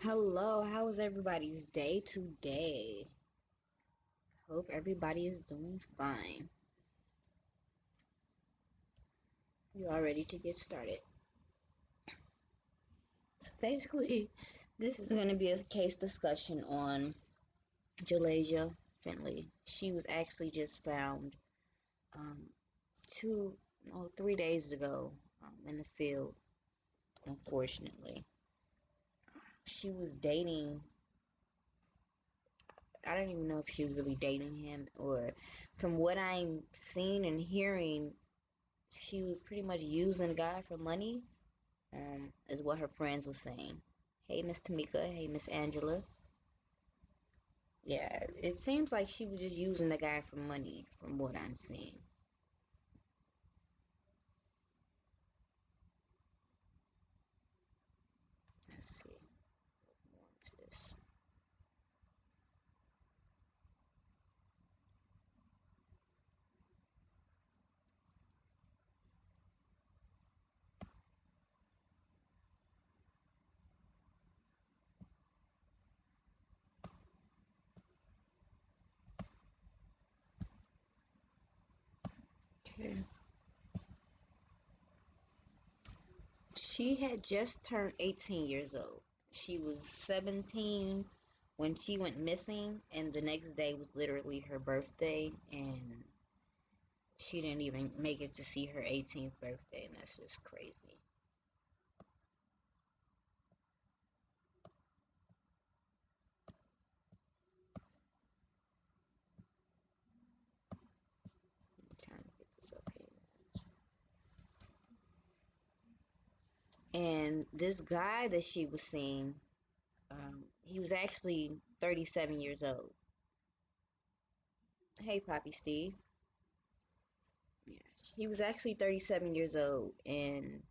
Hello, how is everybody's day today? Hope everybody is doing fine. You are ready to get started. So basically, this is going to be a case discussion on Jalajhia Finklea. She was actually just found um, 3 days ago in the field, unfortunately. She was dating, I don't even know if she was really dating him, or from what I'm seeing and hearing, she was pretty much using the guy for money, is what her friends were saying. Hey, Miss Tamika. Hey, Miss Angela. Yeah, it seems like she was just using the guy for money, from what I'm seeing. Let's see. More into this. Okay. She had just turned 18 years old. She was 17 when she went missing, and the next day was literally her birthday, and she didn't even make it to see her 18th birthday, and that's just crazy. I'm trying to get this up here. And this guy that she was seeing, he was actually 37 years old. Hey, Poppy Steve. Yeah, he was actually 37 years old, and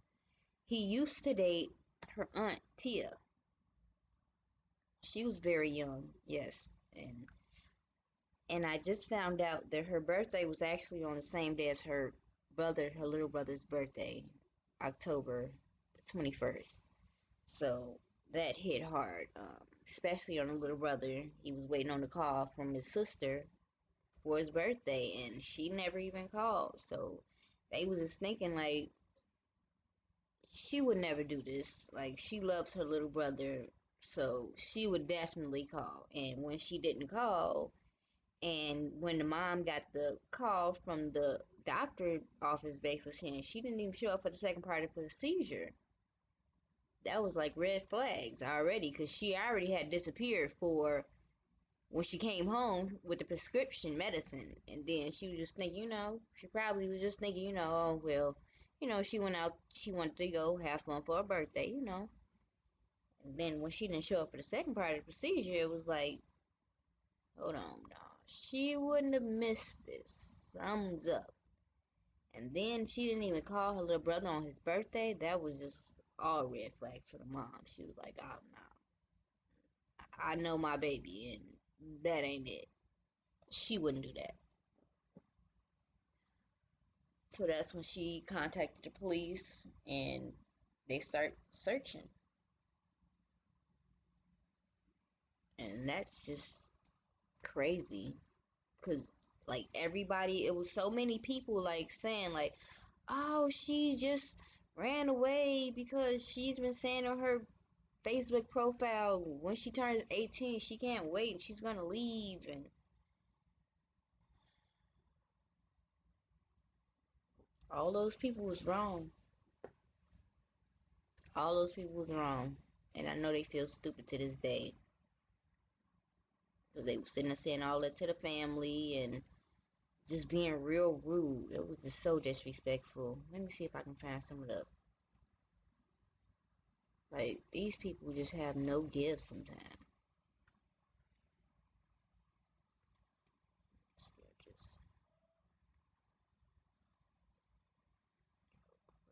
he used to date her aunt Tia. She was very young, yes, and I just found out that her birthday was actually on the same day as her little brother's birthday, October the 21st. So that hit hard, especially on the little brother. He was waiting on the call from his sister for his birthday, and she never even called. So they was just thinking like she would never do this. Like she loves her little brother, so she would definitely call. And when she didn't call, and when the mom got the call from the doctor office, basically saying she didn't even show up for the second part of the seizure, that was like red flags already, because she already had disappeared for when she came home with the prescription medicine. And then she was just thinking, she probably was just thinking, oh well, she went out, she wanted to go have fun for her birthday. And then when she didn't show up for the second part of the procedure, it was like, hold on, no, she wouldn't have missed this. Something's up. And then she didn't even call her little brother on his birthday. That was just all red flags for the mom. She was like, oh no, I know my baby, and that ain't it. She wouldn't do that. So that's when she contacted the police, and they start searching. And that's just crazy, because like everybody, it was so many people like saying like, oh, she just ran away because she's been saying on her Facebook profile when she turns 18 she can't wait and she's gonna leave. And all those people was wrong. All those people was wrong, and I know they feel stupid to this day, because they were sitting there saying all that to the family and just being real rude. It was just so disrespectful. Let me see if I can find some of the, like, these people just have no give sometimes. Let's see, I just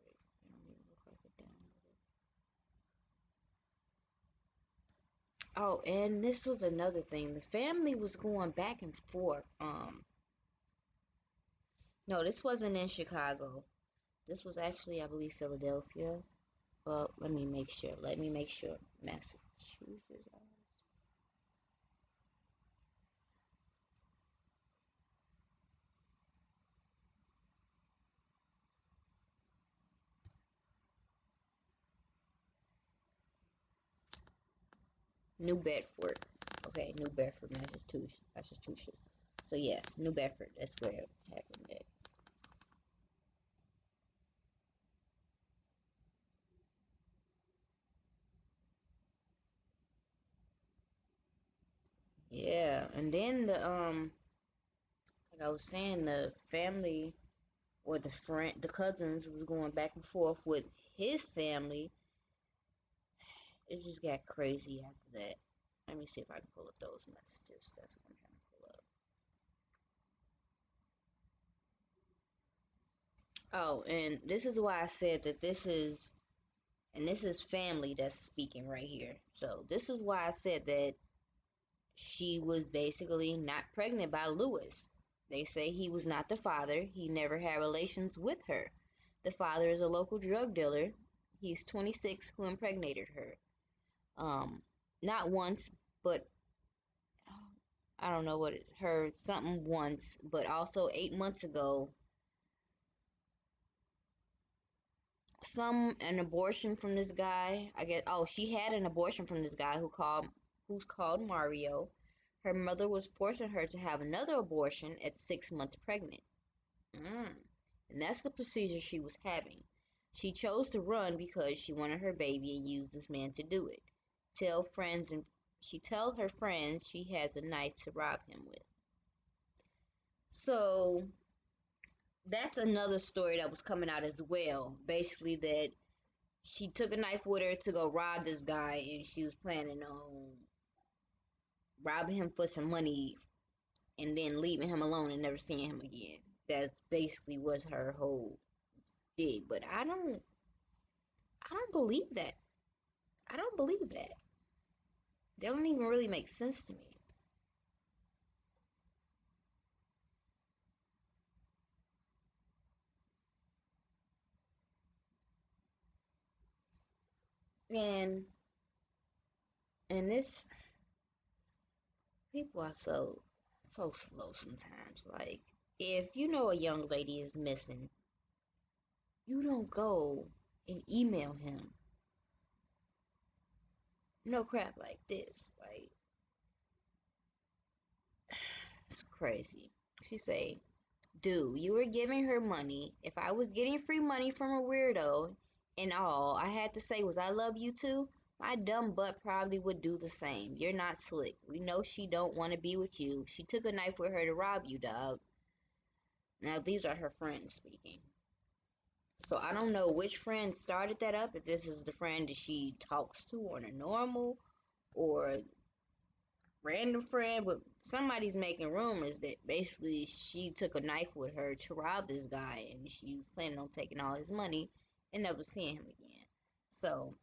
wait. It don't even look like it downloaded. Oh, and this was another thing. The family was going back and forth. No, this wasn't in Chicago. This was actually, I believe, Philadelphia. Well, let me make sure. Let me make sure. Massachusetts. New Bedford. Okay, New Bedford, Massachusetts. Massachusetts. So yes, New Bedford. That's where it happened at. Yeah, and then like I was saying, the family or the cousins was going back and forth with his family. It just got crazy after that. Let me see if I can pull up those messages. That's what I'm trying to pull up. Oh, and this is why I said that this is family that's speaking right here. So this is why I said that she was basically not pregnant by Lewis. They say he was not the father. He never had relations with her. The father is a local drug dealer. He's 26 who impregnated her. Um, Not once, but I don't know what her something once, but also 8 months ago, an abortion from this guy. I guess she had an abortion from this guy who's called Mario. Her mother was forcing her to have another abortion at 6 months pregnant. Mm. And that's the procedure she was having. She chose to run because she wanted her baby and used this man to do it. Tell friends and she tell her friends she has a knife to rob him with. So that's another story that was coming out as well. Basically, that she took a knife with her to go rob this guy, and she was planning on robbing him for some money and then leaving him alone and never seeing him again. That's basically was her whole dig. But I don't believe that. I don't believe that. That don't even really make sense to me. And this people are so slow sometimes. Like if you know a young lady is missing, you don't go and email him. No crap like this. Like it's crazy. She say, dude, you were giving her money. If I was getting free money from a weirdo and all I had to say was I love you too, my dumb butt probably would do the same. You're not slick. We know she don't want to be with you. She took a knife with her to rob you, dog. Now these are her friends speaking. So I don't know which friend started that up, if this is the friend that she talks to on a normal or random friend, but somebody's making rumors that basically she took a knife with her to rob this guy and she was planning on taking all his money and never seeing him again. So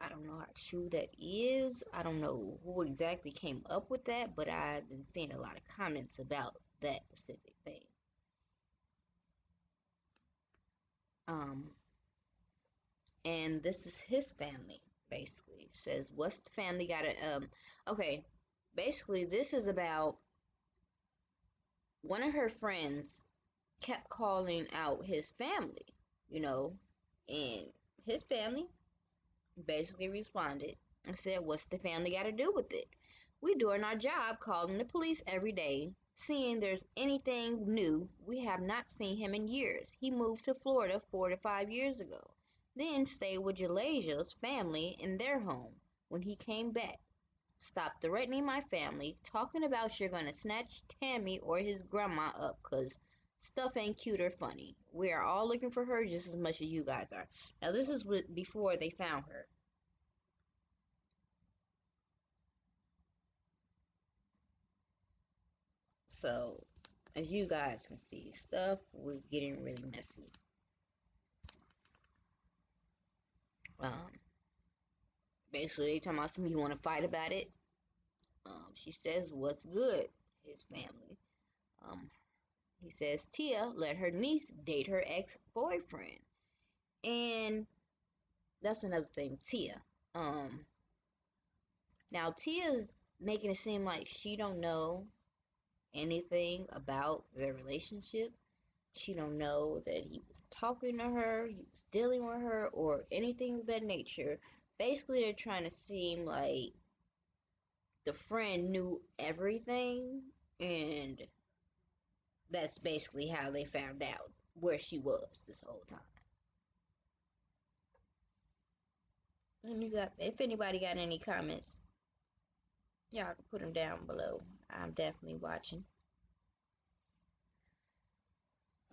I don't know how true that is. I don't know who exactly came up with that, but I've been seeing a lot of comments about that specific thing. Um, and this is his family, basically. It says, what's the family got to, okay, basically, this is about one of her friends kept calling out his family, you know, and his family basically responded and said, what's the family got to do with it? We doing our job calling the police every day, seeing there's anything new. We have not seen him in years. He moved to Florida 4 to 5 years ago, then stayed with Jalajhia's family in their home. When he came back, stop threatening my family, talking about you're gonna snatch Tammy or his grandma up 'cause stuff ain't cute or funny. We are all looking for her just as much as you guys are. Now, this is before they found her. So, as you guys can see, stuff was getting really messy. Um, Basically, they talking about some you want to fight about it. She says, "What's good?" His family. Um, he says Tia let her niece date her ex-boyfriend, and that's another thing. Tia. Um, Now Tia's making it seem like she don't know anything about their relationship. She don't know that he was talking to her, he was dealing with her, or anything of that nature. Basically, they're trying to seem like the friend knew everything, and that's basically how they found out where she was this whole time. And if anybody got any comments, y'all can put them down below. I'm definitely watching.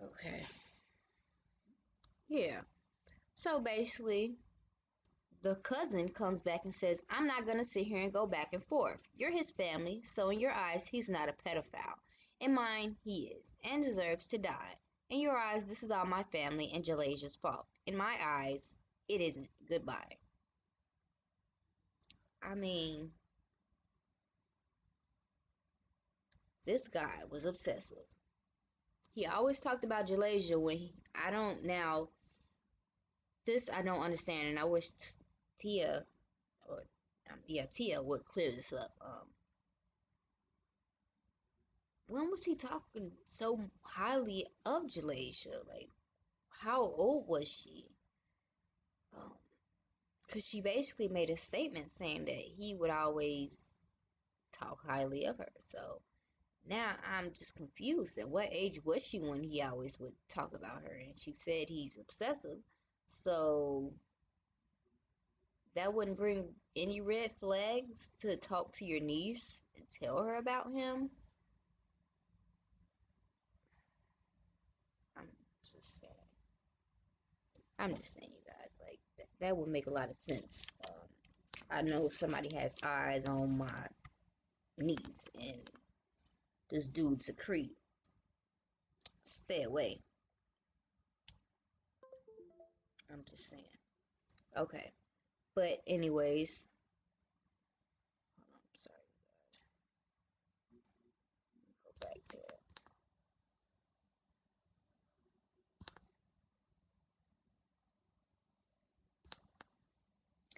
Okay. Yeah. So basically, the cousin comes back and says, I'm not going to sit here and go back and forth. You're his family, so in your eyes, he's not a pedophile. In mine, he is, and deserves to die. In your eyes, this is all my family and Jalajhjia's fault. In my eyes, it isn't. Goodbye. I mean, this guy was obsessive. He always talked about Jalajhjia when I don't now. This I don't understand, and I wish Tia, or Tia would clear this up. When was he talking so highly of Jalajhjia? Like, how old was she? Um, because she basically made a statement saying that he would always talk highly of her. So now I'm just confused. At what age was she when he always would talk about her? And she said he's obsessive. So that wouldn't bring any red flags to talk to your niece and tell her about him. I'm just saying. I'm just saying, you guys, like that would make a lot of sense. I know somebody has eyes on my niece, and this dude's a creep. Stay away. I'm just saying. Okay, but anyways, I'm sorry. Go back to it.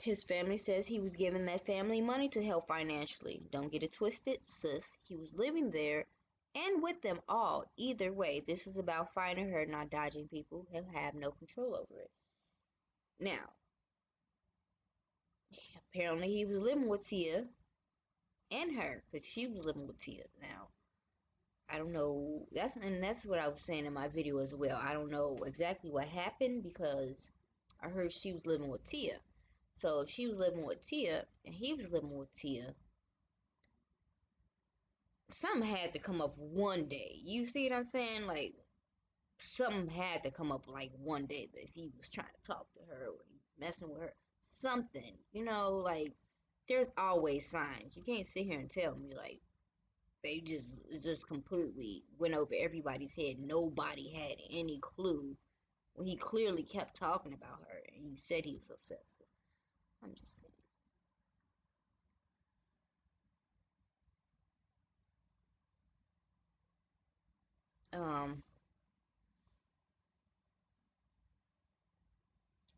His family says he was giving that family money to help financially. Don't get it twisted, sis. He was living there and with them all. Either way, this is about finding her, not dodging people. He'll have no control over it. Now, apparently he was living with Tia and her, because she was living with Tia. Now, I don't know. That's what I was saying in my video as well. I don't know exactly what happened because I heard she was living with Tia. So if she was living with Tia and he was living with Tia, something had to come up one day. You see what I'm saying? Like something had to come up like one day that he was trying to talk to her or he was messing with her. Something, like there's always signs. You can't sit here and tell me like they just completely went over everybody's head. Nobody had any clue when he clearly kept talking about her and he said he was obsessive. I'm just saying.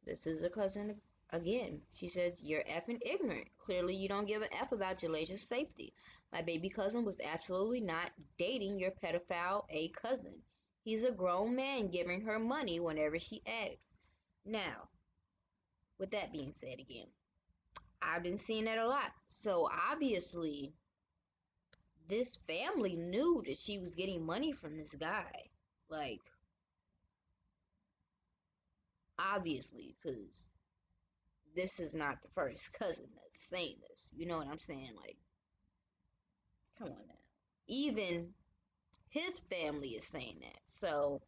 This is a cousin again. She says, you're effing ignorant. Clearly, you don't give a F about Jalajhjia's safety. My baby cousin was absolutely not dating your pedophile A cousin. He's a grown man giving her money whenever she asks. Now, with that being said again, I've been seeing that a lot. So obviously, this family knew that she was getting money from this guy. Like, obviously, because this is not the first cousin that's saying this. You know what I'm saying? Like, come on now. Even his family is saying that. So,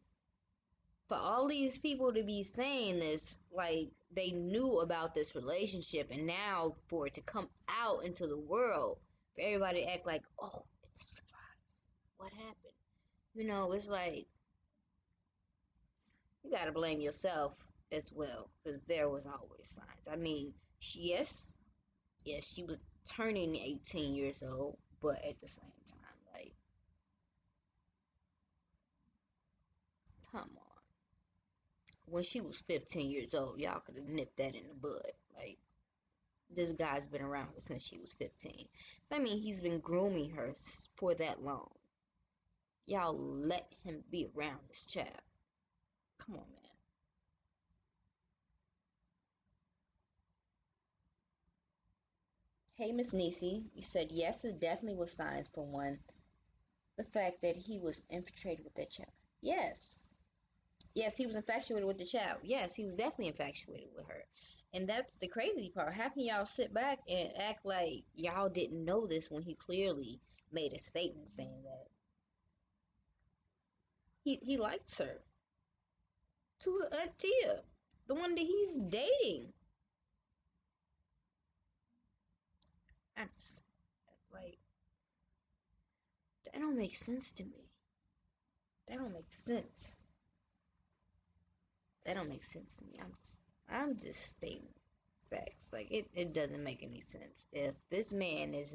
for all these people to be saying this, like, they knew about this relationship, and now for it to come out into the world, for everybody to act like, oh, it's a surprise. What happened? It's like, you gotta blame yourself as well, because there was always signs. I mean, yes, she was turning 18 years old, but at the same time, like, come on. when she was 15 years old. Y'all could have nipped that in the bud. Like, this guy's been around her since she was 15. I mean, he's been grooming her for that long. Y'all let him be around this child. Come on, man. Hey, Miss Nisi, you said yes, it definitely was signs for one. The fact that he was infatuated with that child. Yes. Yes, he was infatuated with the child. Yes, he was definitely infatuated with her. And that's the crazy part. How can y'all sit back and act like y'all didn't know this when he clearly made a statement saying that he likes her? To the Aunt Tia, the one that he's dating. That's like, that don't make sense to me. That don't make sense. That don't make sense to me. I'm just stating facts. Like, it doesn't make any sense. If this man is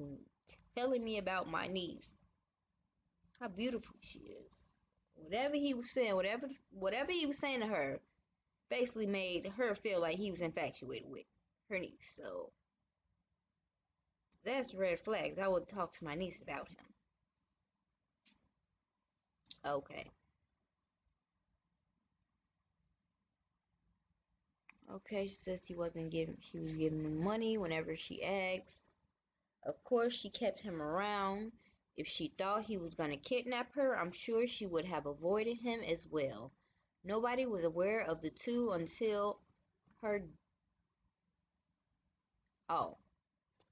telling me about my niece, how beautiful she is, whatever he was saying, whatever he was saying to her, basically made her feel like he was infatuated with her niece. So that's red flags. I would talk to my niece about him. Okay. Okay, she says he was giving her money whenever she asked. Of course, she kept him around. If she thought he was going to kidnap her, I'm sure she would have avoided him as well. Nobody was aware of the two until her. Oh.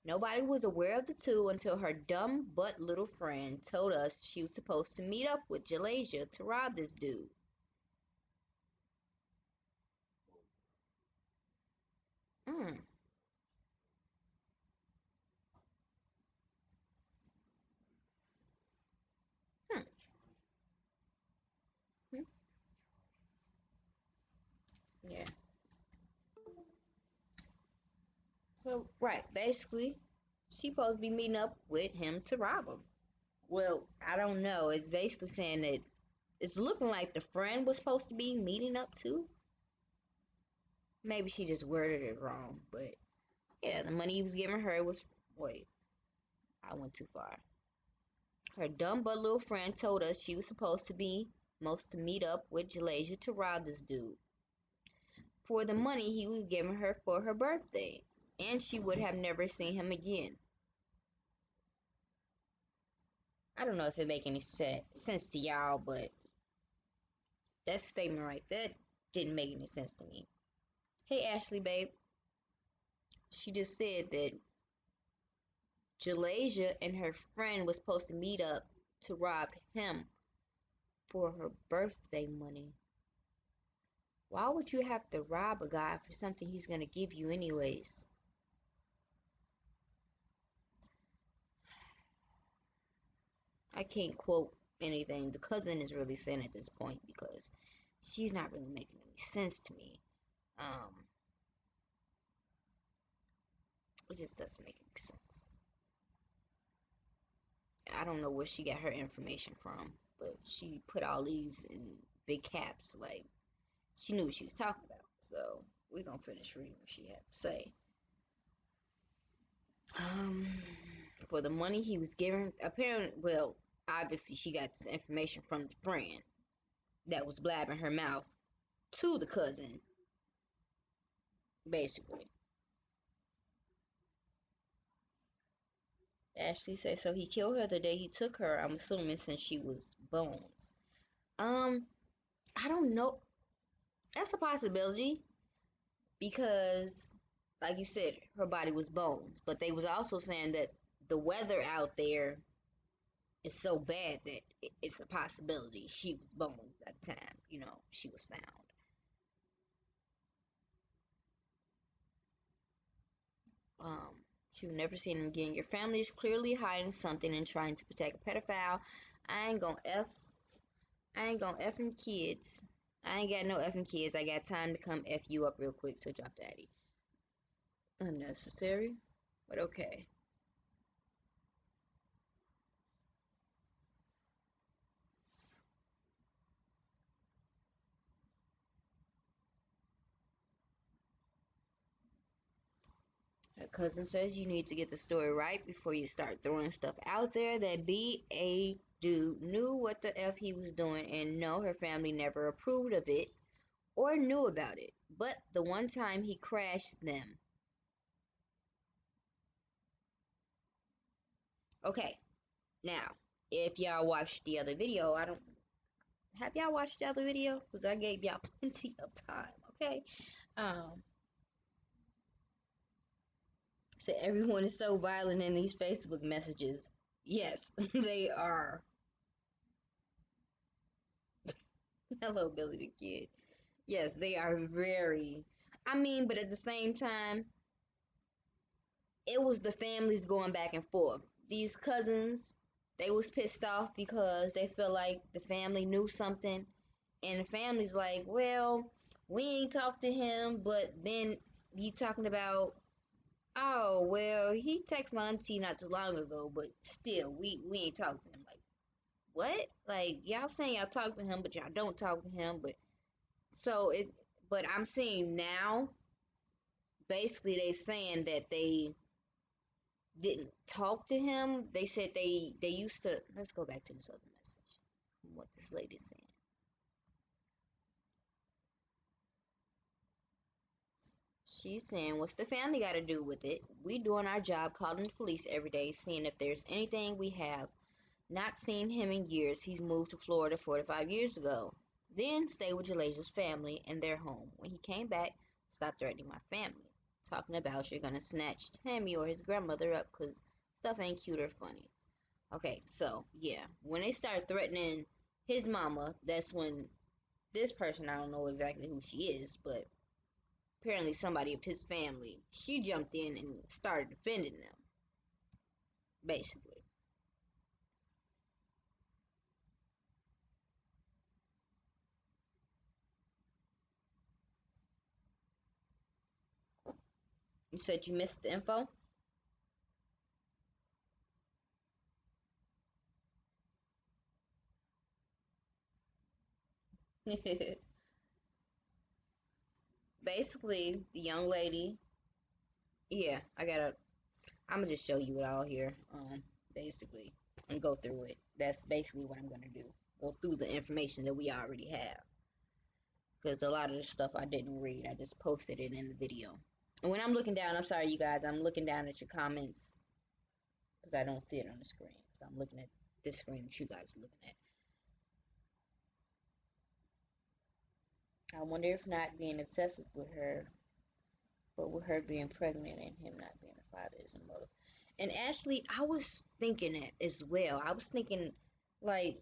Nobody was aware of the two until her dumb but little friend told us she was supposed to meet up with Jalajhia to rob this dude. Mm, hmm, hmm. Yeah. So, right, basically, she supposed to be meeting up with him to rob him. Well, I don't know. It's basically saying that it's looking like the friend was supposed to be meeting up too. Maybe she just worded it wrong, but yeah, the money he was giving her was. Wait, I went too far. Her dumb but little friend told us she was supposed to meet up with Jalajhia to rob this dude for the money he was giving her for her birthday, and she would have never seen him again. I don't know if it make any sense to y'all, but that statement right there didn't make any sense to me. Hey Ashley, babe, she just said that Jalajhia and her friend was supposed to meet up to rob him for her birthday money. Why would you have to rob a guy for something he's gonna give you anyways? I can't quote anything the cousin is really saying at this point because she's not really making any sense to me. Um, it just doesn't make any sense. I don't know where she got her information from, but she put all these in big caps like she knew what she was talking about. So we're gonna finish reading what she had to say. Um, for the money he was giving, apparently, well, obviously she got this information from the friend that was blabbing her mouth to the cousin, basically. Ashley said, so he killed her the day he took her, I'm assuming since she was bones. Um, I don't know. That's a possibility because, like you said, her body was bones. But they was also saying that the weather out there is so bad that it's a possibility she was bones by the time, she was found. Um, she would never seen him again. Your family is clearly hiding something and trying to protect a pedophile. I ain't gonna F I ain't gonna effing kids. I ain't got no effing kids. I got time to come F you up real quick, so drop daddy. Unnecessary, but okay. My cousin says you need to get the story right before you start throwing stuff out there that B.A. dude knew what the F he was doing, and no, her family never approved of it or knew about it. But the one time he crashed them. Okay, now, if y'all watched the other video, have y'all watched the other video? Because I gave y'all plenty of time, okay? So everyone is so violent in these Facebook messages. Yes, they are. Hello, Billy the Kid. Yes, they are very. I mean, but at the same time, it was the families going back and forth. These cousins, they was pissed off because they feel like the family knew something, and the family's like, well, we ain't talked to him, but then you talking about, oh, well, he texted my auntie not too long ago, but still, we ain't talked to him. Like, what? Like, y'all saying y'all talk to him, but y'all don't talk to him, so it, but I'm seeing now, basically they saying that they didn't talk to him. They said they used to. Let's go back to this other message. What this lady's saying. She's saying, what's the family got to do with it? We doing our job, calling the police every day, seeing if there's anything. We have not seen him in years. He's moved to Florida 45 years ago. Then stayed with Jalajhjia's family in their home. When he came back, stopped threatening my family. Talking about you're gonna snatch Tammy or his grandmother up because stuff ain't cute or funny. Okay, so yeah, when they start threatening his mama, that's when this person, I don't know exactly who she is, but apparently somebody of his family, she jumped in and started defending them, basically. You said you missed the info? Basically, the young lady, yeah, I'm gonna just show you it all here, basically, and go through it. That's basically what I'm gonna do. Go through the information that we already have. Because a lot of the stuff I didn't read, I just posted it in the video. And when I'm looking down, I'm sorry, you guys, I'm looking down at your comments because I don't see it on the screen. Because I'm looking at this screen that you guys are looking at. I wonder if not being obsessive with her, but with her being pregnant and him not being a father is a motive. And actually, I was thinking it as well. I was thinking, like,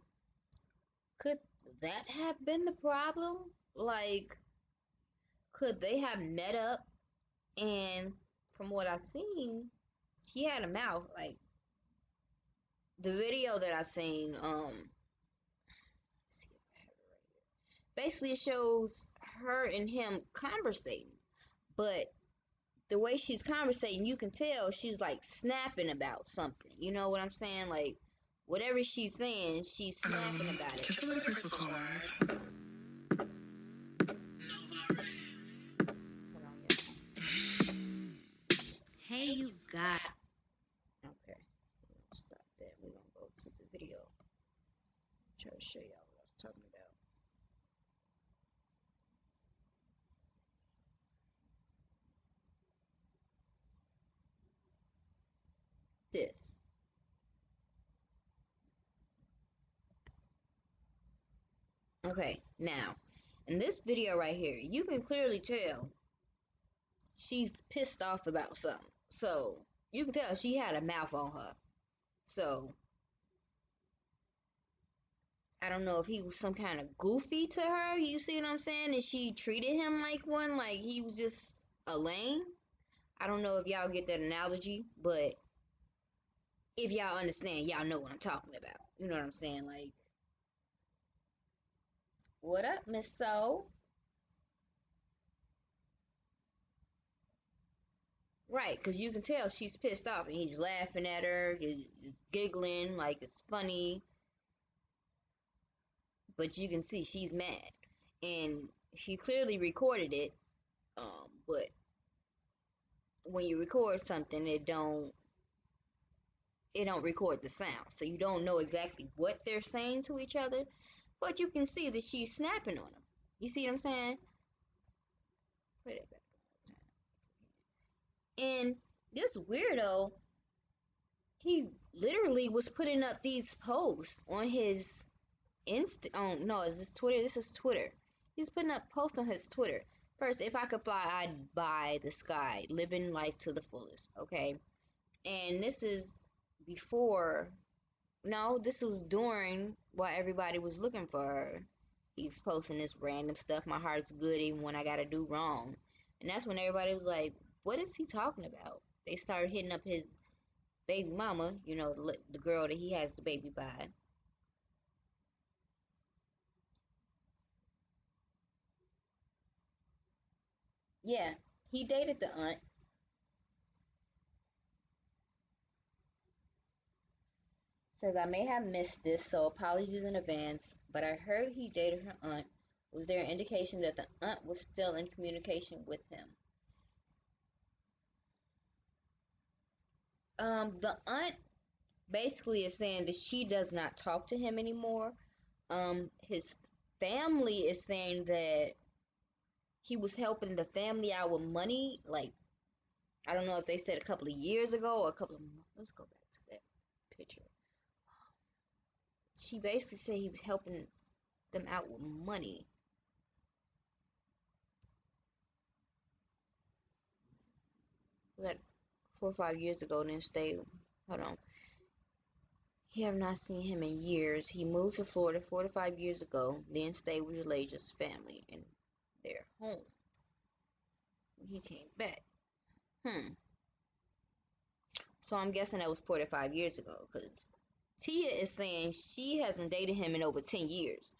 could that have been the problem? Like, could they have met up and from what I seen, she had a mouth. Like the video that I seen, let's see if I have it right here. Basically, it shows her and him conversating, but the way she's conversating, you can tell she's like snapping about something. You know what I'm saying? Like whatever she's saying, she's snapping about it. Hold on, Hey, you guys. okay, stop that. We're gonna go to the video. Try to show y'all what I was talking about. This. Okay, now, in this video right here, you can clearly tell she's pissed off about something. So, you can tell she had a mouth on her. So, I don't know if he was some kind of goofy to her, you see what I'm saying? And she treated him like one, like he was just a lame. I don't know if y'all get that analogy, but if y'all understand, y'all know what I'm talking about. You know what I'm saying? Like, what up, Miss Soul? Right, because you can tell she's pissed off and he's laughing at her, he's giggling like it's funny, but you can see she's mad. And she clearly recorded it, but when you record something, it don't record the sound, so you don't know exactly what they're saying to each other, but you can see that she's snapping on him. You see what I'm saying? Play that back one more time. And this weirdo, he literally was putting up these posts on his oh no, is this Twitter? This is Twitter. He's putting up posts on his Twitter. First, if I could fly, I'd buy the sky, living life to the fullest. Okay, and this is before. No, this was during while everybody was looking for her. He's posting this random stuff. My heart's good even when I gotta do wrong, and that's when everybody was like, "What is he talking about?" They started hitting up his baby mama. You know, the girl that he has the baby by. Yeah, he dated the aunt. Says I may have missed this, so apologies in advance, but I heard he dated her aunt. Was there an indication that the aunt was still in communication with him? The aunt basically is saying that she does not talk to him anymore. His family is saying that he was helping the family out with money. Like, I don't know if they said a couple of years ago or a couple of months. Let's go back to that picture. She basically said he was helping them out with money. Like 4 or 5 years ago, then stay. Hold on. He have not seen him in years. He moved to Florida 4 to 5 years ago, then stayed with Jalajhjia's family in their home when he came back. Hmm. So I'm guessing that was 4 to 5 years ago, because Tia is saying she hasn't dated him in over 10 years.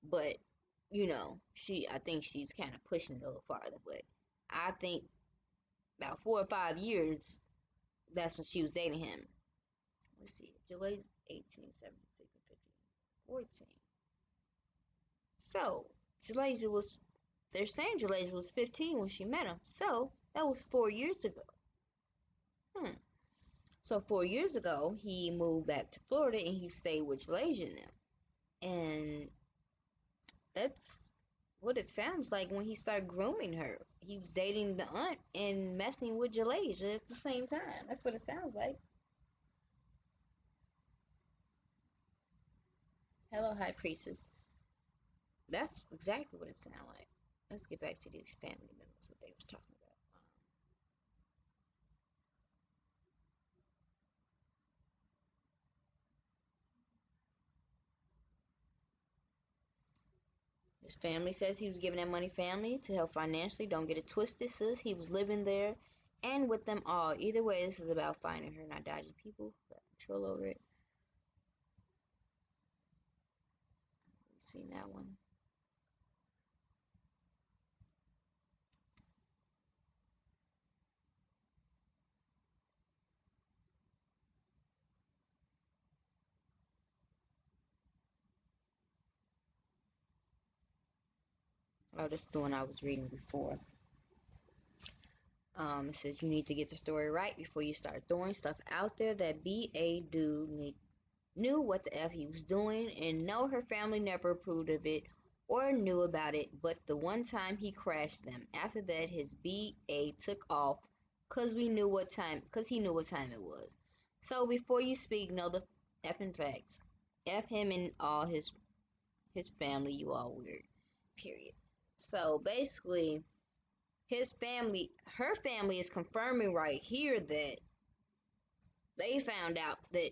But, I think she's kind of pushing it a little farther. But I think about 4 or 5 years, that's when she was dating him. Let's see. July's 18, 17, 16, 15, 14. So, Jalajhjia was, they're saying Jalajhjia was 15 when she met him. So, that was 4 years ago. Hmm. So, 4 years ago, he moved back to Florida and he stayed with Jalajhjia now. And that's what it sounds like when he started grooming her. He was dating the aunt and messing with Jalajhjia at the same time. That's what it sounds like. Hello, High Priestess. That's exactly what it sounded like. Let's get back to these family members, what they was talking about. His family says he was giving that money family to help financially. Don't get it twisted, sis. He was living there and with them all. Either way, this is about finding her, not dodging people. Got control over it. We've seen that one. Oh, this is the one I was reading before. It says you need to get the story right before you start throwing stuff out there. That B.A. dude knew what the F he was doing, and no, her family never approved of it or knew about it, but the one time he crashed them. After that, his B.A. took off because he knew what time it was. So before you speak, know the effing facts. F him and all his family, you all weird. Period. So basically, her family is confirming right here that they found out that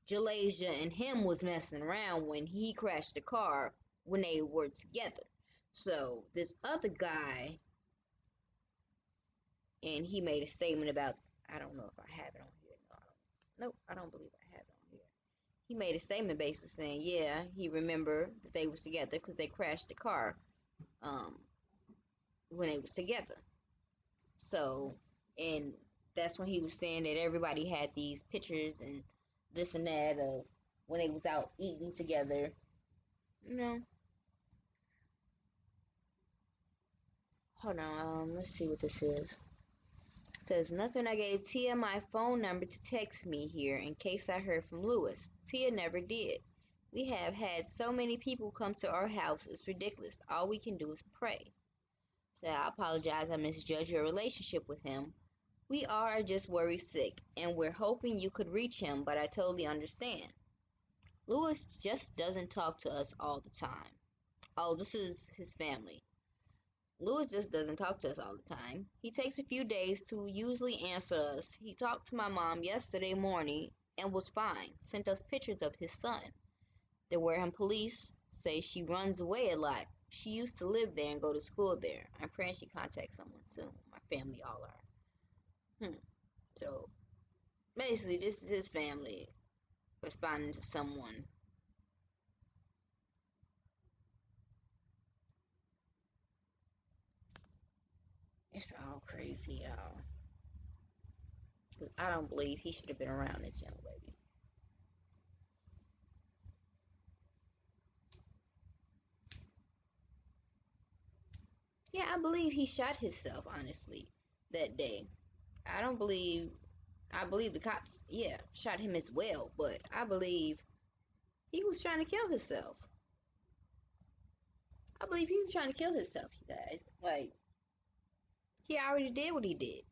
Jalajhjia and him was messing around when he crashed the car when they were together. So this other guy, and he made a statement about, I don't know if I have it on here. No, nope, I don't believe I have it on here. He made a statement basically saying, yeah, he remembered that they was together because they crashed the car um, when they was together. So, and that's when he was saying that everybody had these pictures and this and that of when they was out eating together. You know, hold on, let's see what this is. Says nothing. I gave Tia my phone number to text me here in case I heard from Lewis. Tia never did. We have had so many people come to our house. It's ridiculous. All we can do is pray. So I apologize. I misjudged your relationship with him. We are just worried sick, and we're hoping you could reach him, but I totally understand. Lewis just doesn't talk to us all the time. Oh, this is his family. Lewis just doesn't talk to us all the time. He takes a few days to usually answer us. He talked to my mom yesterday morning and was fine. Sent us pictures of his son. The Wareham police say she runs away a lot. She used to live there and go to school there. I'm praying she contacts someone soon. My family all are. So basically, this is his family responding to someone. It's all crazy, y'all. I don't believe he should have been around this young lady. Yeah, I believe he shot himself, honestly, that day. I don't believe, I believe the cops, yeah, shot him as well, but I believe he was trying to kill himself. I believe he was trying to kill himself, you guys. Like, he already did what he did.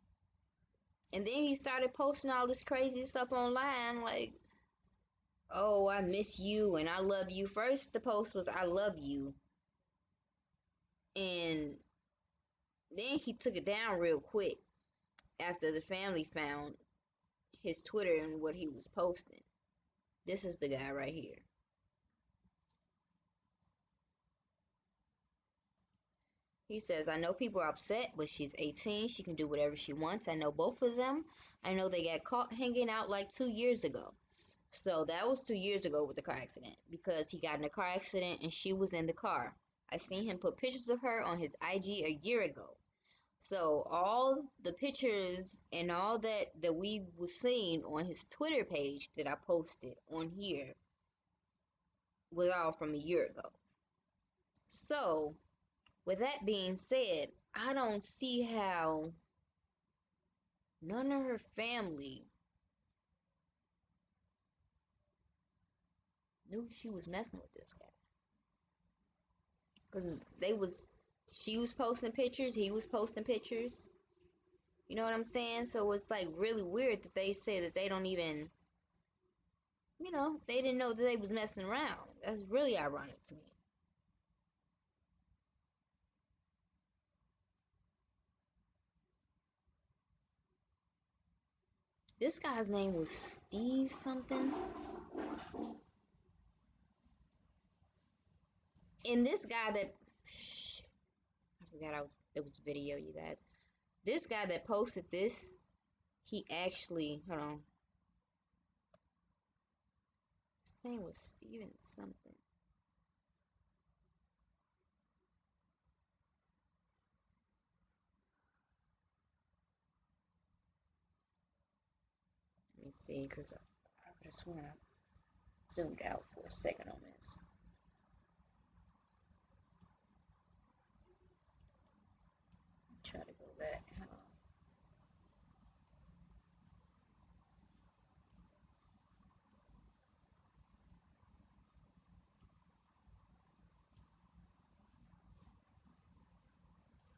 And then he started posting all this crazy stuff online, like, oh, I miss you and I love you. First, the post was, I love you. And then he took it down real quick after the family found his Twitter and what he was posting. This is the guy right here. He says, I know people are upset, but she's 18. She can do whatever she wants. I know both of them. I know they got caught hanging out like 2 years ago. So that was 2 years ago with the car accident, because he got in a car accident and she was in the car. I seen him put pictures of her on his IG a year ago. So all the pictures and all that we was seeing on his Twitter page that I posted on here was all from a year ago. So with that being said, I don't see how none of her family knew she was messing with this guy. Because she was posting pictures, he was posting pictures. You know what I'm saying? So it's like really weird that they say that they don't even, they didn't know that they was messing around. That's really ironic to me. This guy's name was Steve something. And this guy that, I forgot it was video, you guys. This guy that posted this, he actually, hold on. His name was Steven something. Let me see, because I just want to zoomed out for a second on this. Try to go back. Hold on.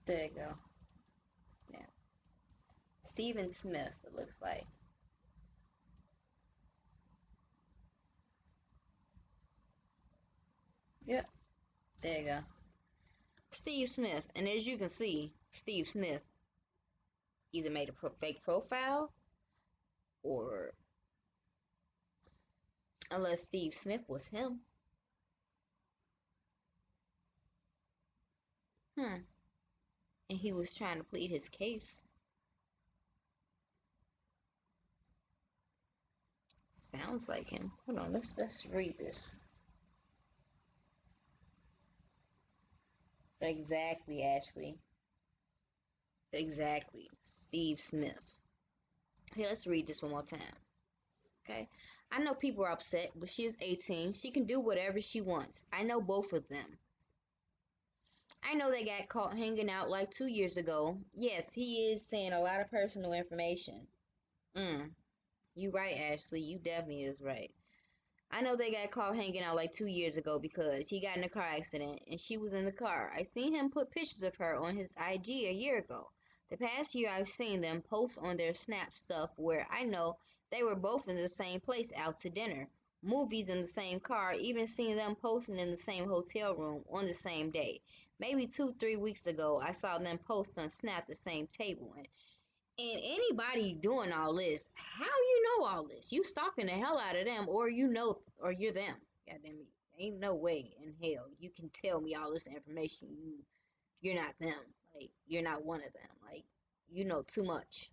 There you go. Yeah. Stephen Smith, it looks like. Yep. There you go. Steve Smith. And as you can see, Steve Smith either made a fake profile, or unless Steve Smith was him. And he was trying to plead his case. Sounds like him. Hold on, let's read this. Exactly, Ashley. Exactly. Steve Smith. Hey, let's read this one more time. Okay. I know people are upset, but she is 18. She can do whatever she wants. I know both of them. I know they got caught hanging out like 2 years ago. Yes, he is saying a lot of personal information. You right, Ashley. You definitely is right. I know they got caught hanging out like 2 years ago because he got in a car accident and she was in the car. I seen him put pictures of her on his IG a year ago. The past year I've seen them post on their Snap stuff where I know they were both in the same place out to dinner, movies in the same car, even seen them posting in the same hotel room on the same day. Maybe 2, 3 weeks ago I saw them post on Snap the same table and anybody doing all this, how you know all this? You stalking the hell out of them, or you know, or you're them. Goddamn it, ain't no way in hell you can tell me all this information. You're not them. Like you're not one of them. Like you know too much.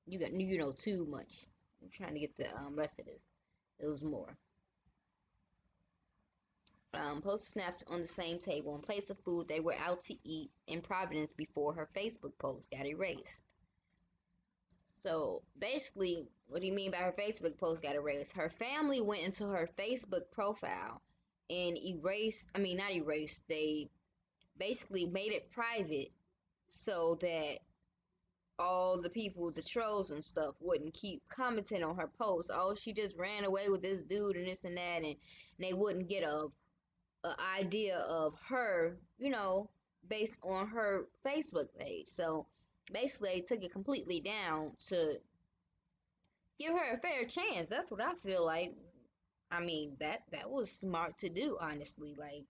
You know too much. I'm trying to get the rest of this. It was more. Post snaps on the same table in place of food they were out to eat in Providence before her Facebook post got erased. So basically, what do you mean by her Facebook post got erased? Her family went into her Facebook profile and erased, I mean, not erased, they basically made it private so that all the people, the trolls and stuff, wouldn't keep commenting on her post. Oh, she just ran away with this dude and this and that, and they wouldn't get a idea of her, based on her Facebook page. So basically, they took it completely down to give her a fair chance. That's what I feel like. I mean, that was smart to do, honestly. Like,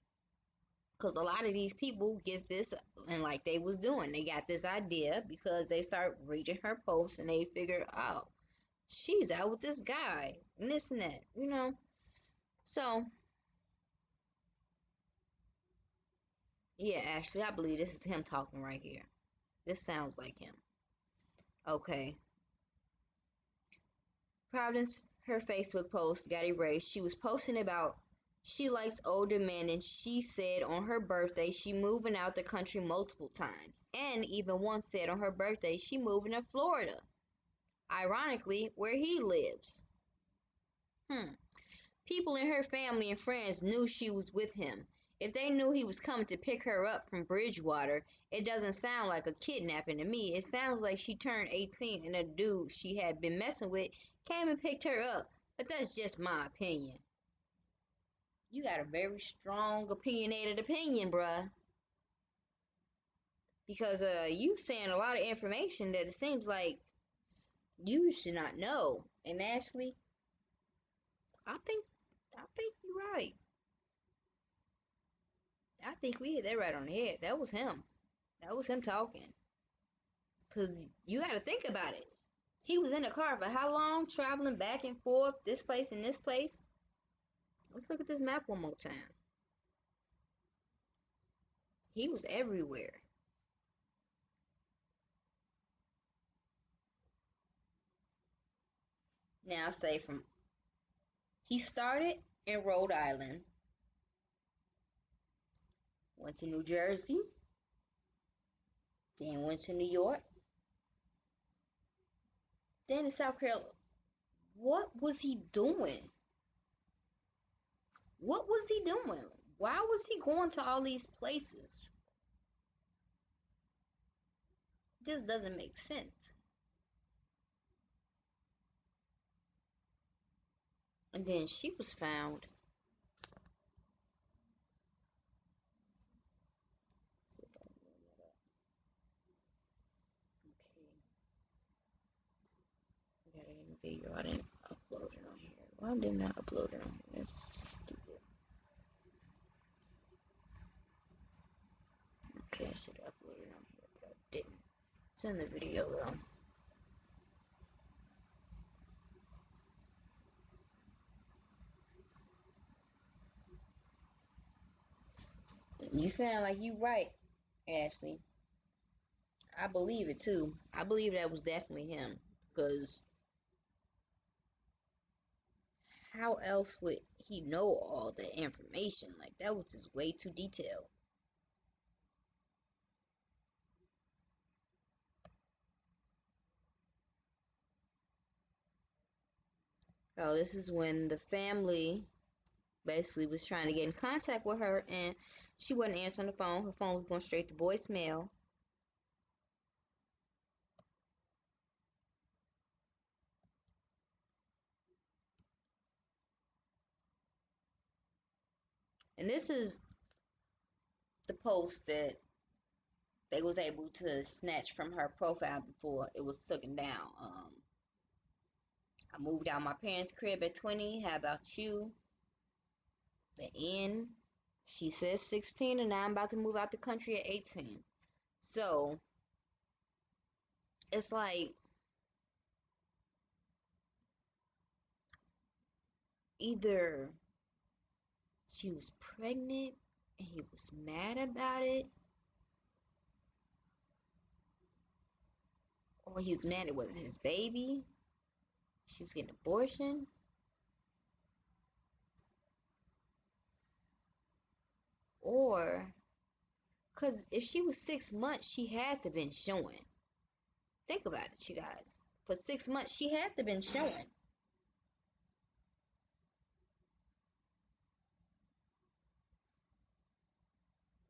because a lot of these people get this, and like they was doing, they got this idea because they start reading her posts and they figure, oh, she's out with this guy and this and that. So, yeah, actually, I believe this is him talking right here. This sounds like him. Okay. Providence, her Facebook post got erased. She was posting about she likes older men and she said on her birthday she moving out the country multiple times. And even once said on her birthday she moving to Florida. Ironically, where he lives. Hmm. People in her family and friends knew she was with him. If they knew he was coming to pick her up from Bridgewater, it doesn't sound like a kidnapping to me. It sounds like she turned 18 and a dude she had been messing with came and picked her up. But that's just my opinion. You got a very strong opinionated opinion, bruh. Because you saying a lot of information that it seems like you should not know. And actually, I think I think you're right. I think we hit that right on the head. That was him. That was him talking. Because you got to think about it. He was in the car for how long? Traveling back and forth, this place and this place. Let's look at this map one more time. He was everywhere. Now, say he started in Rhode Island, went to New Jersey, then went to New York, then to South Carolina. What was he doing? What was he doing? Why was he going to all these places? It just doesn't make sense. And then she was found. Okay, got it in the video. I didn't upload it on here. Why didn't I upload it on here? That's stupid. Okay, I should upload it on here, but I didn't. It's in the video though. You sound like you right, Ashley. I believe it too. I believe that was definitely him. Because how else would he know all the information? Like that was just way too detailed. Oh, this is when the family basically was trying to get in contact with her, and she wasn't answering the phone. Her phone was going straight to voicemail. And this is the post that they was able to snatch from her profile before it was taken down. I moved out my parents' crib at 20. How about you? The end. She says 16, and now I'm about to move out the country at 18. So it's like either she was pregnant and he was mad about it, or he was mad it wasn't his baby. She was getting an abortion. Or, because if she was 6 months, she had to been showing. Think about it, you guys. For 6 months, she had to been showing.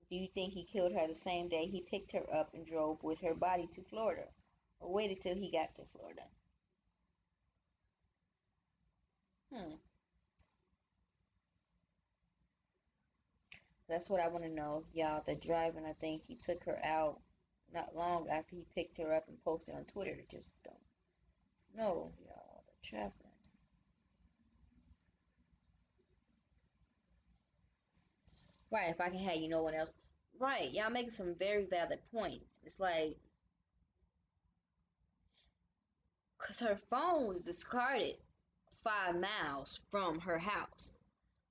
Do you think he killed her the same day he picked her up and drove with her body to Florida? Or waited till he got to Florida? Hmm. That's what I want to know, y'all. The driving, I think he took her out not long after he picked her up and posted on Twitter. Just don't know, y'all. The traffic. Right, if I can have you, no one else. Right, y'all making some very valid points. It's like, because her phone was discarded 5 miles from her house.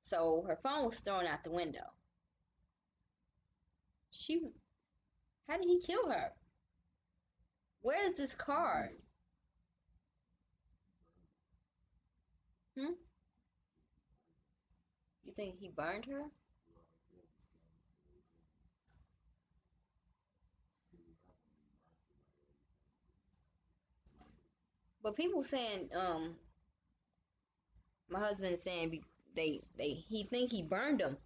So her phone was thrown out the window. She, how did he kill her? Where is this card? Hmm? You think he burned her? But people saying, my husband is saying he think he burned him.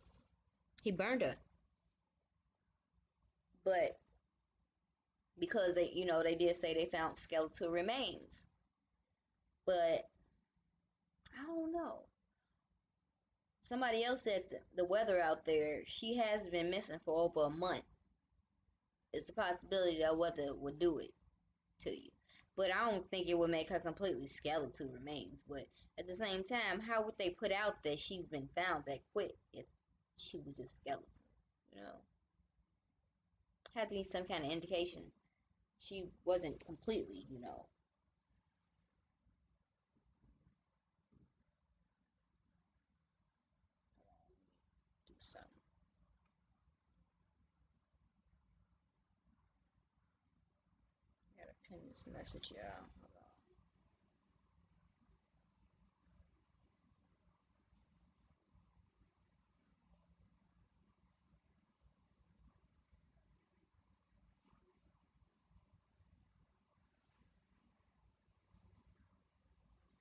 He burned her, but because they did say they found skeletal remains, but I don't know. Somebody else said the weather out there. She has been missing for over a month. It's a possibility that weather would do it to you, but I don't think it would make her completely skeletal remains. But at the same time, how would they put out that she's been found that quick if she was just skeleton? You know, had to be some kind of indication she wasn't completely, do something. Gotta pin this message out.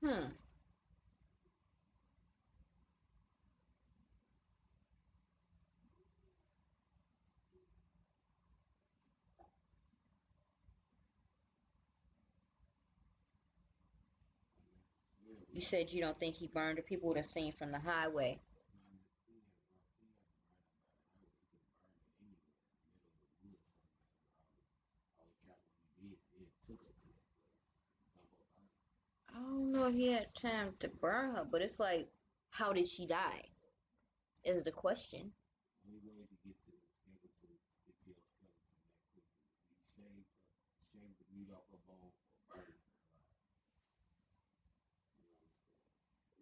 Hmm. You said you don't think he burned her. People would have seen from the highway. I don't know if he had time to burn her, but it's like, how did she die? Is the question.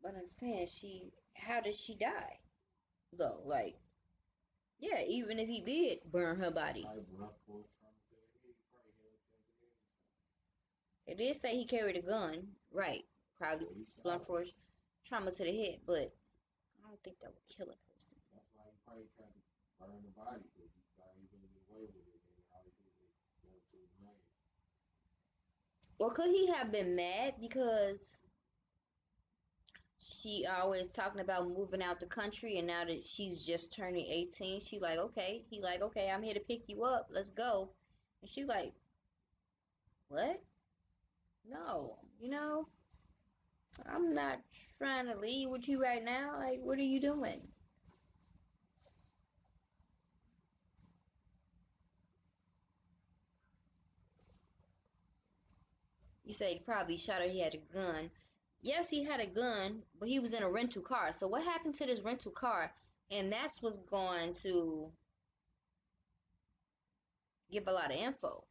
But I'm saying how did she die? Though, like, yeah, even if he did burn her body, it did say he carried a gun, right? Probably blunt force trauma to the head, but I don't think that would kill a person. Or could he have been mad because She always talking about moving out the country, and now that she's just turning 18, she like, okay. He like, okay, I'm here to pick you up. Let's go. And she like, what? No, I'm not trying to leave with you right now. Like, what are you doing? You say he probably shot her. He had a gun. Yes, he had a gun, but he was in a rental car. So what happened to this rental car? And that's what's going to give a lot of info.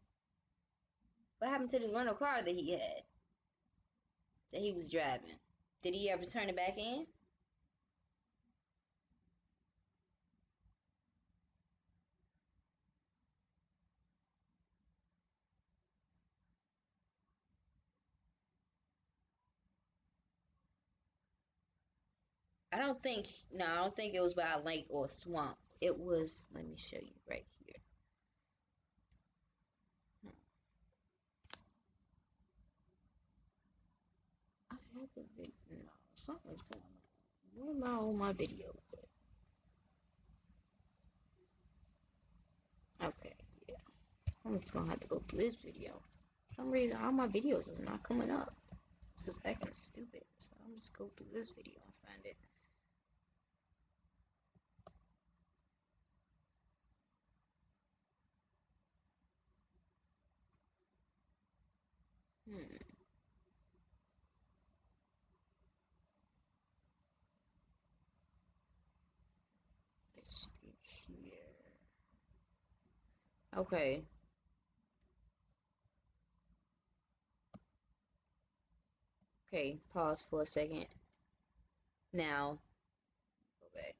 What happened to the rental car that he had, that he was driving? Did he ever turn it back in? No, I don't think it was by a lake or a swamp. It was, let me show you right here. I have a video. No, something's going on. Where am I on my videos at? Okay, yeah. I'm just gonna have to go through this video. For some reason, all my videos is not coming up. This is acting stupid. So I'm just go through this video and find it. Hmm. Let's be here. Okay. Okay. Pause for a second. Now, go back.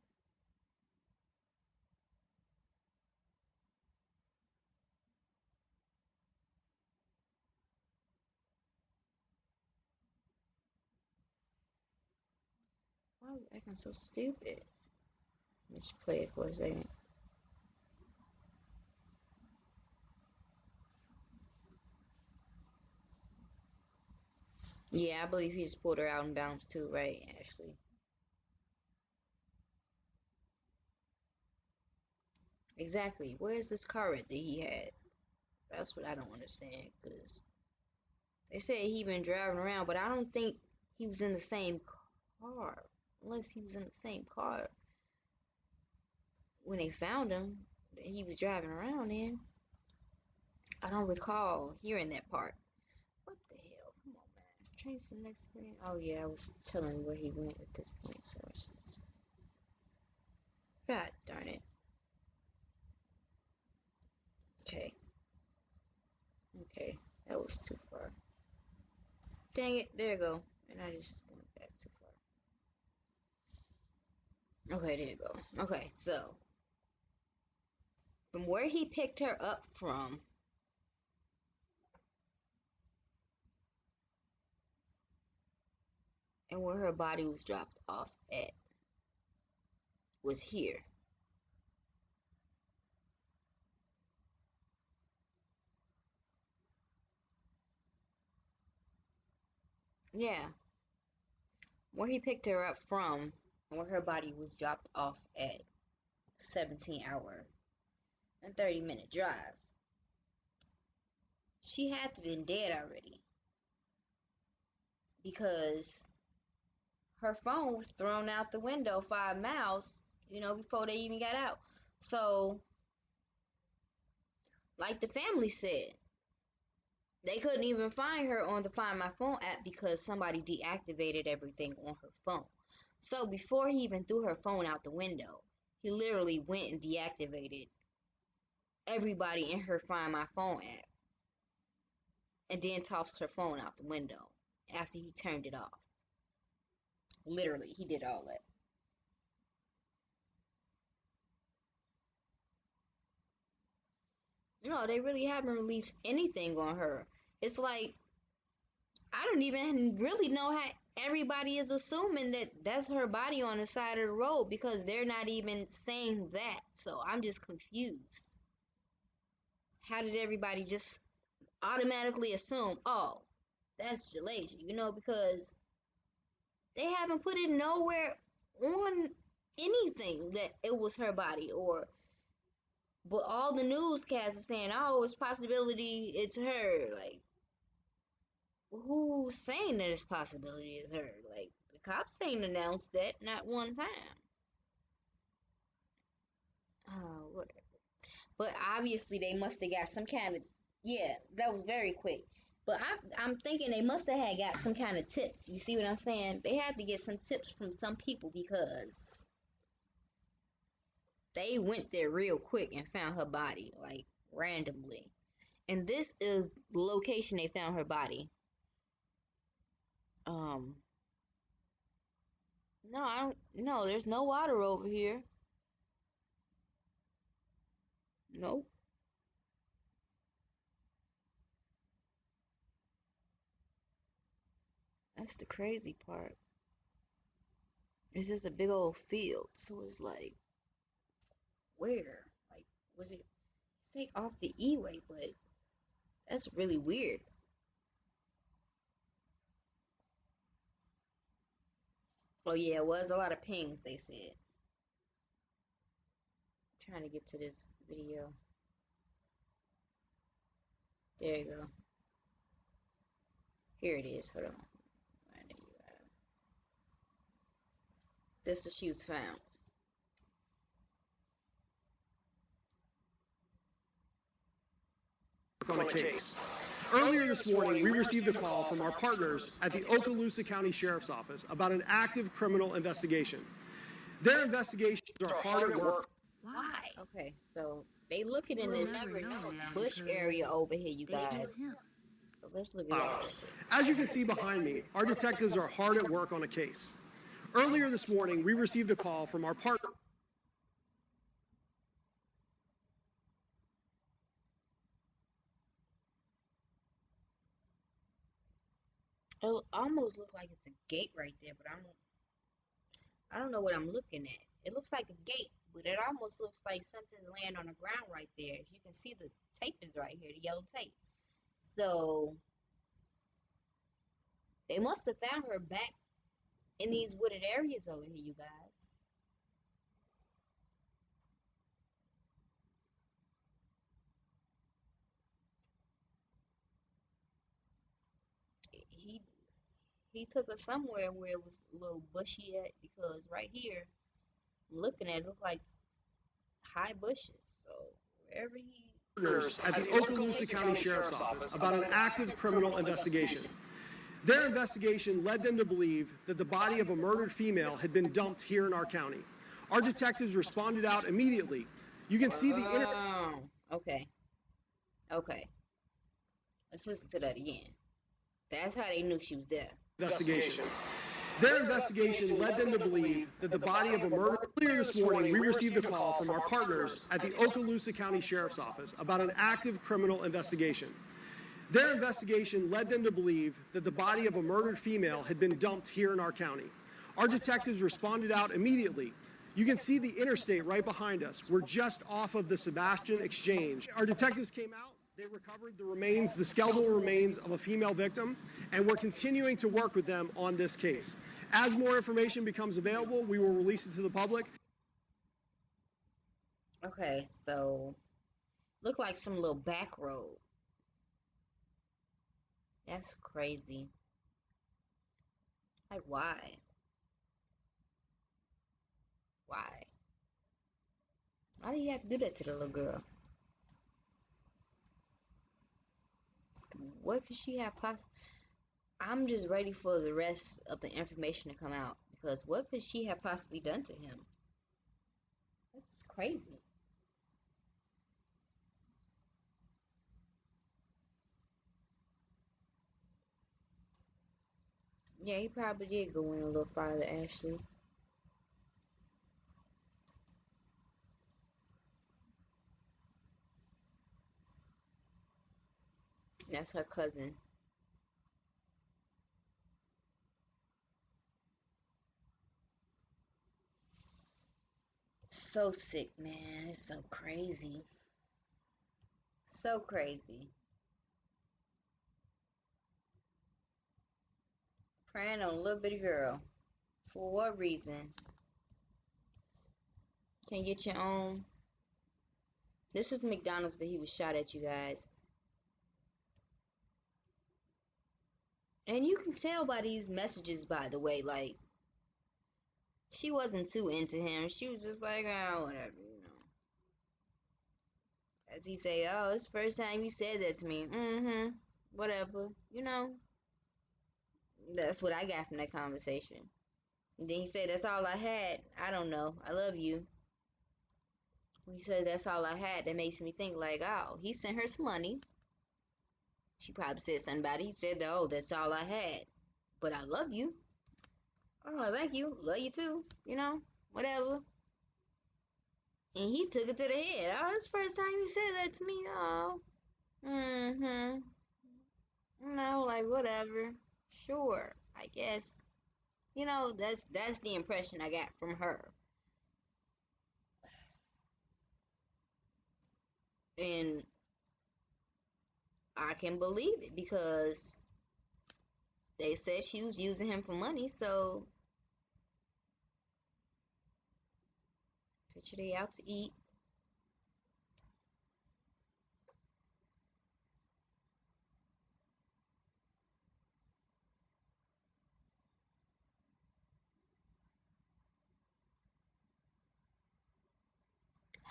Why is it acting so stupid? Let's play it for a second. Yeah, I believe he just pulled her out and bounced too, right, Ashley? Exactly. Where's this car that he had? That's what I don't understand. Because they said he been driving around, but I don't think he was in the same car. Unless he was in the same car when they found him that he was driving around in. I don't recall hearing that part. What the hell? Come on, man. Let's change the next screen. Oh, yeah, I was telling where he went at this point. So God darn it. Okay. Okay. That was too far. Dang it. There you go. And I just went back too far. Okay, there you go. Okay, so from where he picked her up from and where her body was dropped off at was here. Yeah, where he picked her up from and where her body was dropped off at, 17-hour and 30-minute drive. She had to been dead already because her phone was thrown out the window 5 miles, before they even got out. So, like the family said, they couldn't even find her on the Find My Phone app because somebody deactivated everything on her phone. So before he even threw her phone out the window, he literally went and deactivated everybody in her Find My Phone app and then tossed her phone out the window after he turned it off. Literally, he did all that. No, they really haven't released anything on her. It's like I don't even really know how everybody is assuming that that's her body on the side of the road because they're not even saying that. So I'm just confused. How did everybody just automatically assume, oh, that's Jalajhia? Because They haven't put it nowhere on anything that it was her body, or but all the newscasts are saying, "Oh, it's possibility it's her." Like, who's saying that it's possibility it's her? Like, the cops ain't announced that not one time. Oh, whatever. But obviously they must have got some kind of, yeah, that was very quick. But I'm thinking they must have had got some kind of tips. You see what I'm saying? They had to get some tips from some people because they went there real quick and found her body, like randomly. And this is the location they found her body. Um, no, I don't. No, there's no water over here. Nope. That's the crazy part. It's just a big old field, so it's like, where? Like, was it? Say off the E-way, but that's really weird. Oh yeah, it was a lot of pings, they said. I'm trying to get to this video. There you go. Here it is. Hold on. This is she was found. On the case. Earlier this morning, we received a call from our partners at the Okaloosa County Sheriff's Office about an active criminal investigation. Their investigations are hard at work. Why? Okay, so they looking in this bush area over here, you guys. So let's look at that. As you can see behind me, our detectives are hard at work on a case. Earlier this morning, we received a call from our partner. It almost looks like it's a gate right there, but I don't know what I'm looking at. It looks like a gate, but it almost looks like something's laying on the ground right there. As you can see, the tape is right here, the yellow tape. So they must have found her back in these wooded areas over here, you guys. He he took her somewhere where it was a little bushy at, because right here, I'm looking at it, look like high bushes. So wherever he At the Okaloosa County Sheriff's Office about an active criminal investigation. Their investigation led them to believe that the body of a murdered female had been dumped here in our county. Our detectives responded out immediately. You can see the Oh, okay. Okay. Let's listen to that again. That's how they knew she was there. investigation. Their investigation led them to believe that the body of a murdered. Earlier this morning, we received a call from our partners at the Okaloosa County Sheriff's Office about an active criminal investigation. Their investigation led them to believe that the body of a murdered female had been dumped here in our county. Our detectives responded out immediately. You can see the interstate right behind us. We're just off of the Sebastian Exchange. Our detectives came out. They recovered the remains, the skeletal remains of a female victim, and we're continuing to work with them on this case. As more information becomes available, we will release it to the public. Okay, so look like some little back road. That's crazy. Like, why? Why? Why do you have to do that to the little girl? What could she have possibly? I'm just ready for the rest of the information to come out, because what could she have possibly done to him? That's crazy. Yeah, he probably did go in a little farther, Ashley. That's her cousin. So sick, man. It's so crazy. So crazy. Preying on a little bitty girl. For what reason? Can you get your own? This is McDonald's that he was shot at, you guys. And you can tell by these messages, by the way, like, she wasn't too into him. She was just like, oh, whatever, you know. As he say, oh, it's the first time you said that to me. Mm-hmm. Whatever. You know. That's what I got from that conversation. And then he said, that's all I had. I don't know. I love you. When he said, that's all I had, that makes me think, like, oh, he sent her some money. She probably said something about it. He said, oh, that's all I had. But I love you. Oh, thank you. Love you too. You know, whatever. And he took it to the head. Oh, that's the first time you said that to me. Oh. Mm-hmm. No, like, whatever. Sure, I guess. You know, that's the impression I got from her. And I can believe it because they said she was using him for money, so picture they out to eat.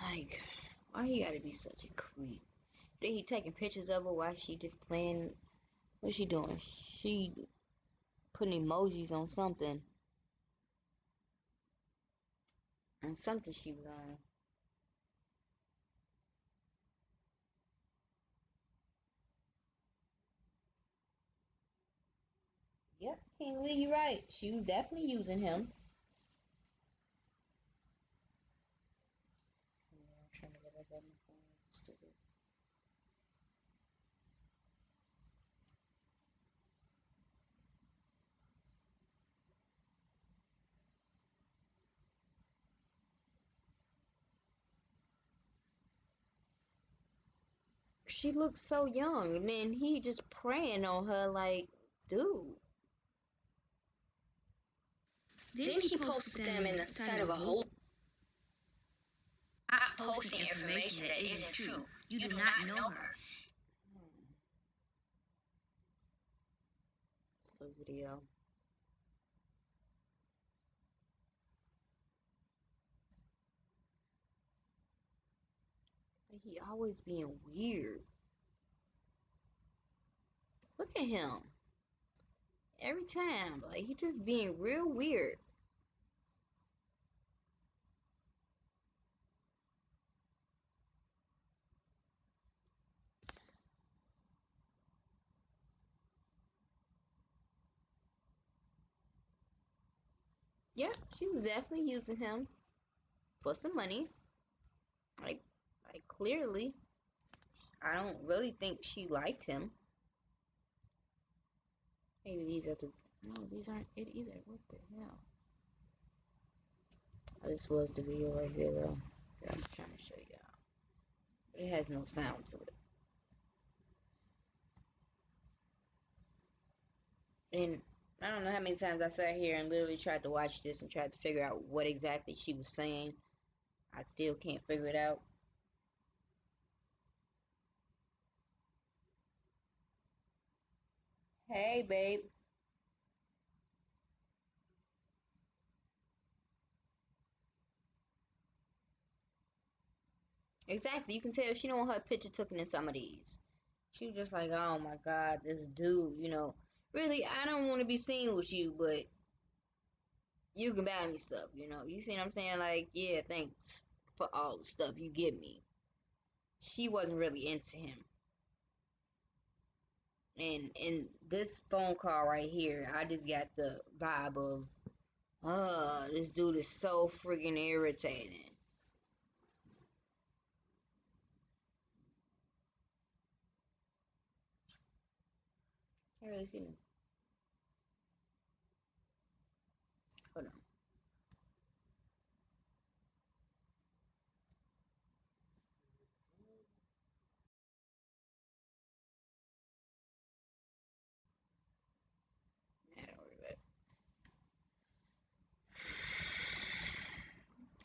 Like, why he gotta be such a creep? Then he taking pictures of her while she just playing. What's she doing? She putting emojis on something. On something she was on. Yep, King Lee, you right. She was definitely using him. I'm trying to get back on my phone. Stupid. She looked so young, and then he just preying on her like, dude. Then he posted them in the side of a hole. Not posting information that isn't true. You do not know her. It's the video. He always being weird. Look at him. Every time, like, he just being real weird. Yeah, she was definitely using him for some money. Like, like clearly, I don't really think she liked him. Maybe these are the no, these aren't it either. What the hell? Oh, this was the video right here though. That I'm trying to show y'all. But it has no sound to it. And I don't know how many times I sat here and literally tried to watch this and tried to figure out what exactly she was saying. I still can't figure it out. Hey, babe. Exactly. You can tell she don't want her picture taken in some of these. She was just like, oh my God, this dude, you know. Really, I don't want to be seen with you, but you can buy me stuff, you know. You see what I'm saying? Like, yeah, thanks for all the stuff you give me. She wasn't really into him. And in this phone call right here, I just got the vibe of, this dude is so freaking irritating. Can't really see him. Hold on. Nah, don't worry about it.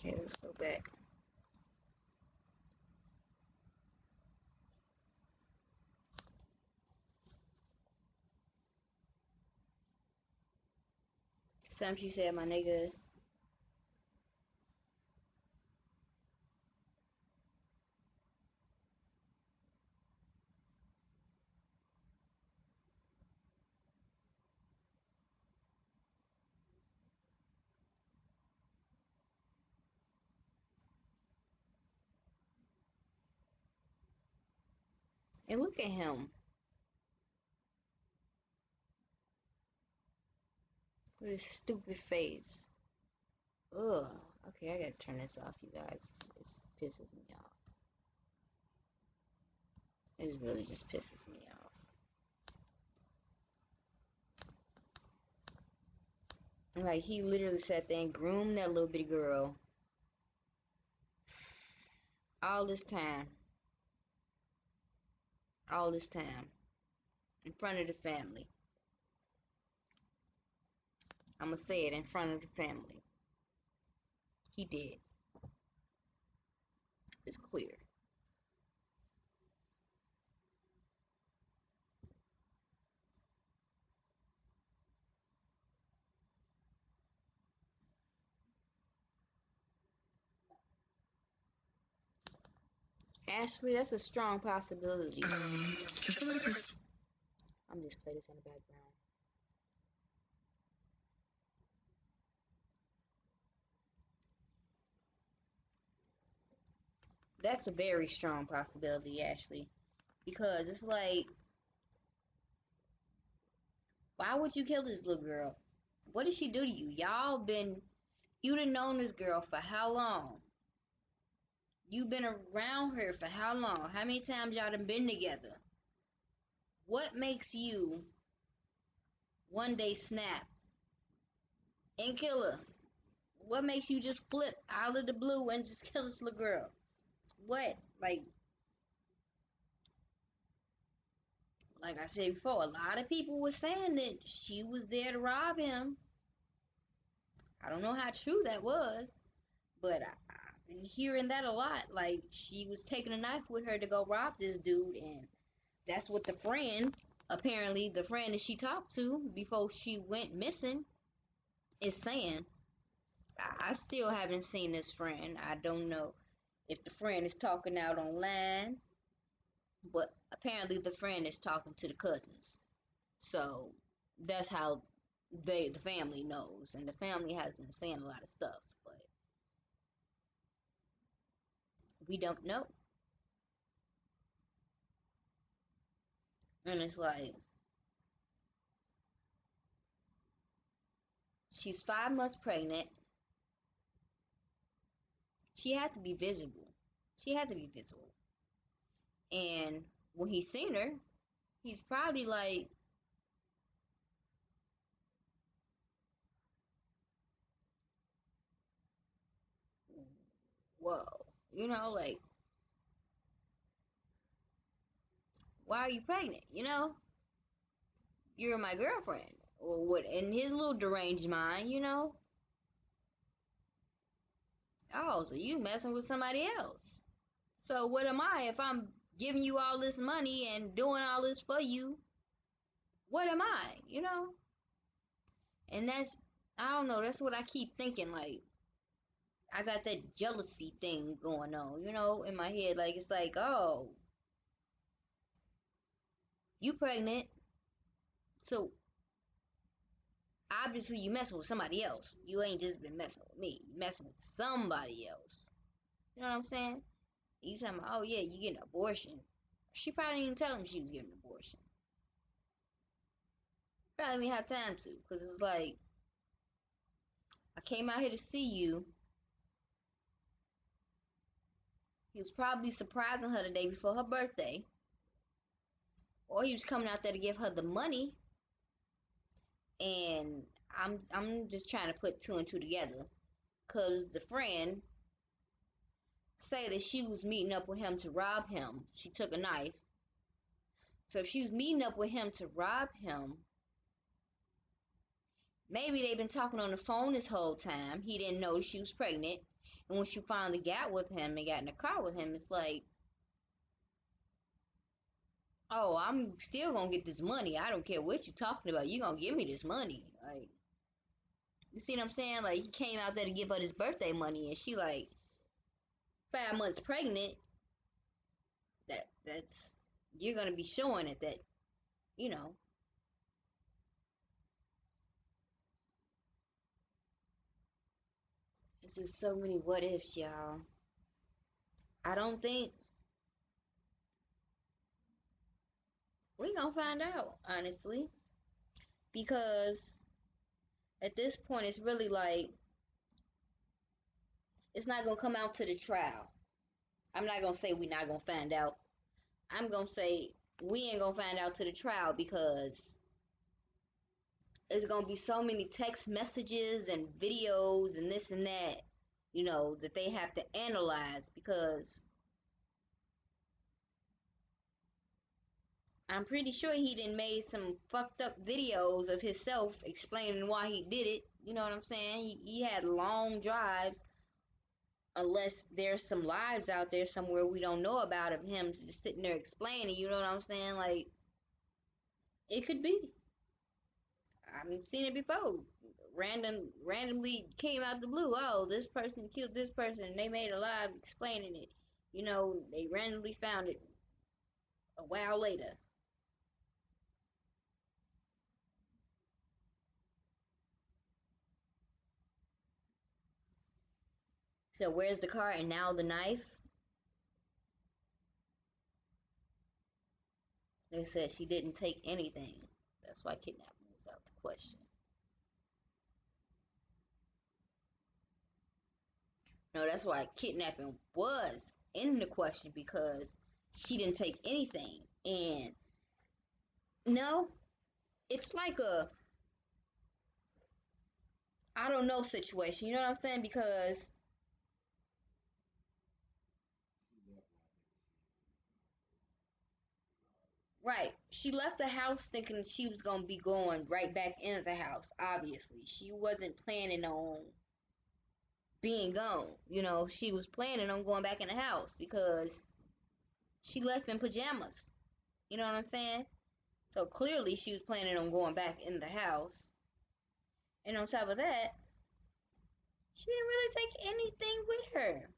Okay, let's go back. Some she said my nigga. And look at him with his stupid face. Ugh. Okay, I gotta turn this off, you guys. This pisses me off. It really just pisses me off. Like, he literally sat there and groomed that little bitty girl all this time. All this time. In front of the family. I'm gonna say it in front of the family. He did. It's clear. Ashley, that's a strong possibility. I'm just playing this in the background. That's a very strong possibility, Ashley. Because it's like, why would you kill this little girl? What did she do to you? You done known this girl for how long? You've been around her for how long? How many times y'all done been together? What makes you one day snap and kill her? What makes you just flip out of the blue and just kill this little girl? What? Like I said before, a lot of people were saying that she was there to rob him. I don't know how true that was, but I've been hearing that a lot. Like, she was taking a knife with her to go rob this dude, and that's what apparently the friend that she talked to before she went missing, is saying. I still haven't seen this friend. I don't know if the friend is talking out online, but apparently the friend is talking to the cousins. So that's how the family knows, and the family has been saying a lot of stuff, but we don't know. And it's like, she's 5 months pregnant. She had to be visible. She had to be visible. And when he's seen her, he's probably like, whoa, like, why are you pregnant? You're my girlfriend. Or what, in his little deranged mind. Oh, so you messing with somebody else. So what am I if I'm giving you all this money and doing all this for you? What am I? And I don't know, that's what I keep thinking. Like, I got that jealousy thing going on, in my head. Like, it's like, oh, you pregnant, so obviously you messing with somebody else. You ain't just been messing with me. You messing with somebody else. You know what I'm saying? You talking about, oh yeah, you getting an abortion. She probably didn't tell him she was getting an abortion. Probably didn't have time to, because it's like, I came out here to see you. He was probably surprising her the day before her birthday. Or he was coming out there to give her the money. And I'm just trying to put two and two together. Because the friend said that she was meeting up with him to rob him. She took a knife. So if she was meeting up with him to rob him, maybe they've been talking on the phone this whole time. He didn't know she was pregnant. And when she finally got with him and got in the car with him, it's like, oh, I'm still gonna get this money. I don't care what you're talking about. You're gonna give me this money. Like, you see what I'm saying? Like, he came out there to give her this birthday money, and she like 5 months pregnant. That's you're gonna be showing it that, you know. It's just so many what ifs, y'all. I don't think we gonna find out, honestly, because at this point it's really like it's not gonna come out to the trial. I'm not gonna say we not gonna find out. I'm gonna say we ain't gonna find out to the trial because there's gonna be so many text messages and videos and this and that, that they have to analyze because I'm pretty sure he done made some fucked up videos of himself explaining why he did it. You know what I'm saying? He had long drives, unless there's some lives out there somewhere we don't know about of him just sitting there explaining. You know what I'm saying? Like, it could be. I've seen it before. Randomly came out the blue. Oh, this person killed this person, and they made a live explaining it. They randomly found it a while later. So where's the car and now the knife? They said she didn't take anything. That's why kidnapping was out the question. No, that's why kidnapping was in the question because she didn't take anything. And no, it's like a I don't know situation. You know what I'm saying? Because right, she left the house thinking she was gonna be going right back into the house. Obviously, she wasn't planning on being gone. She was planning on going back in the house because she left in pajamas. You know what I'm saying? So clearly she was planning on going back in the house. And on top of that, she didn't really take anything with her.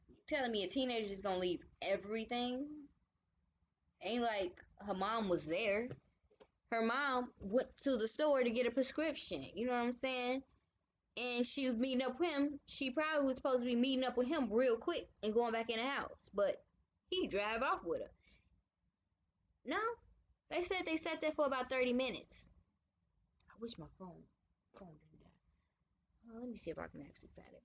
You telling me a teenager is gonna leave everything? Ain't like her mom was there. Her mom went to the store to get a prescription. You know what I'm saying? And she was meeting up with him. She probably was supposed to be meeting up with him real quick and going back in the house. But he drive off with her. No. They said they sat there for about 30 minutes. I wish my phone didn't die. Let me see if I can actually find it.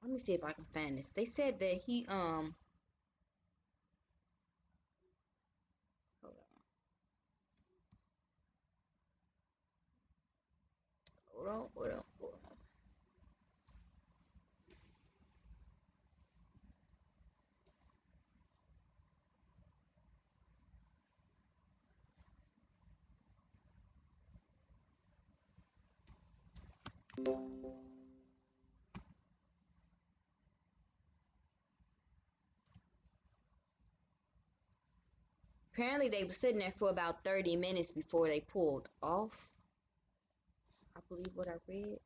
Let me see if I can find this. They said that he hold on. Hold on. Apparently they were sitting there for about 30 minutes before they pulled off. I believe what I read.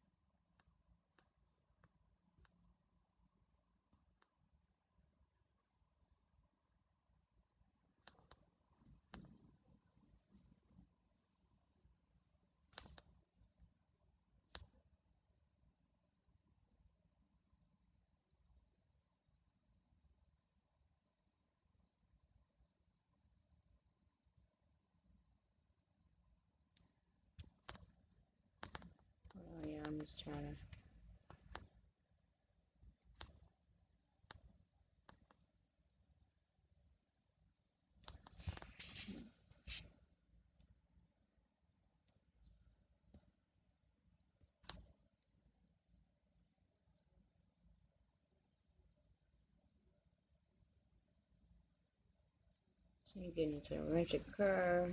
Oh yeah, I'm just trying to. So you're getting into a rented car.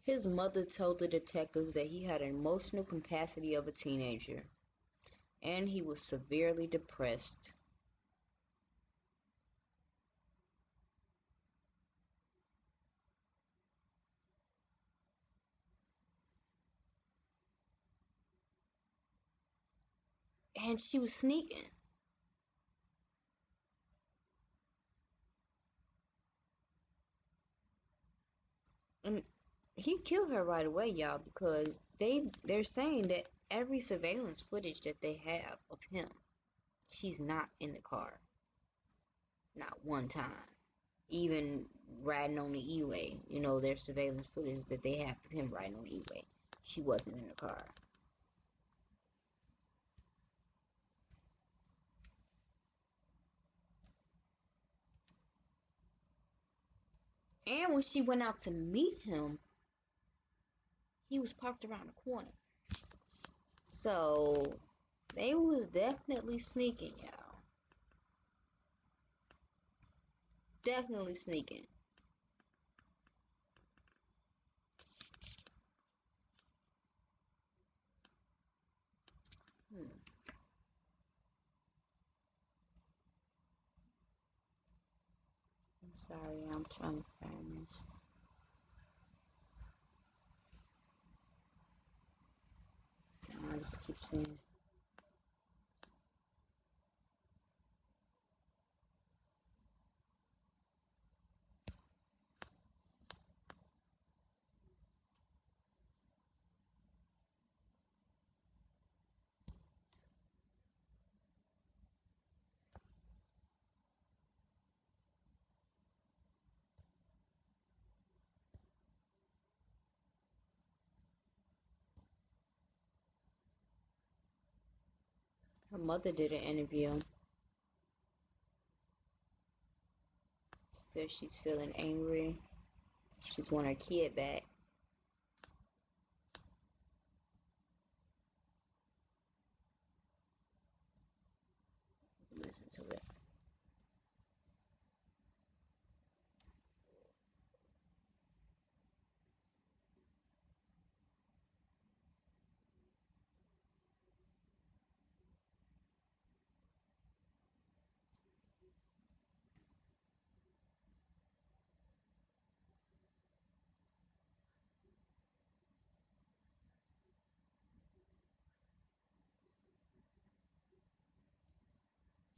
His mother told the detectives that he had an emotional capacity of a teenager, and he was severely depressed. And she was sneaking. And he killed her right away, y'all, because they're saying that every surveillance footage that they have of him, she's not in the car. Not one time. Even riding on the E-way, there's surveillance footage that they have of him riding on the E-way. She wasn't in the car. And when she went out to meet him, he was parked around the corner. So they was definitely sneaking, y'all. Definitely sneaking. Hmm. I'm sorry, I'm trying to find this. I just keep saying. Her mother did an interview. She says she's feeling angry. She's want her kid back. Listen to it.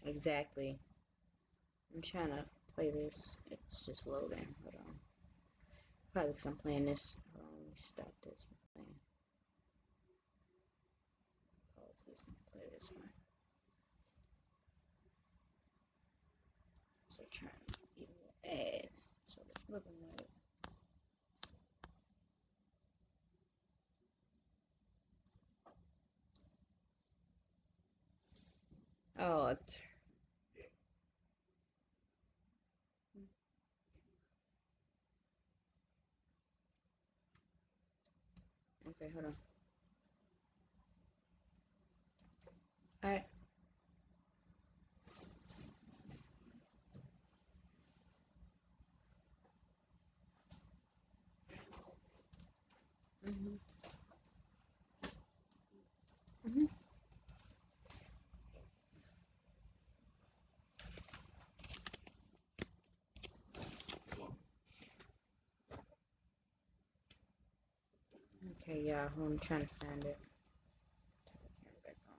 Exactly. I'm trying to play this. It's just loading. Hold on. Probably because I'm playing this. Hold on, let me stop this from playing. Pause this and play this one. So trying to even add. So it's looking like. Oh, okay, hold on. Alright. Mm-hmm. Mm-hmm. Okay, yeah, I'm trying to find it. Turn the camera back on.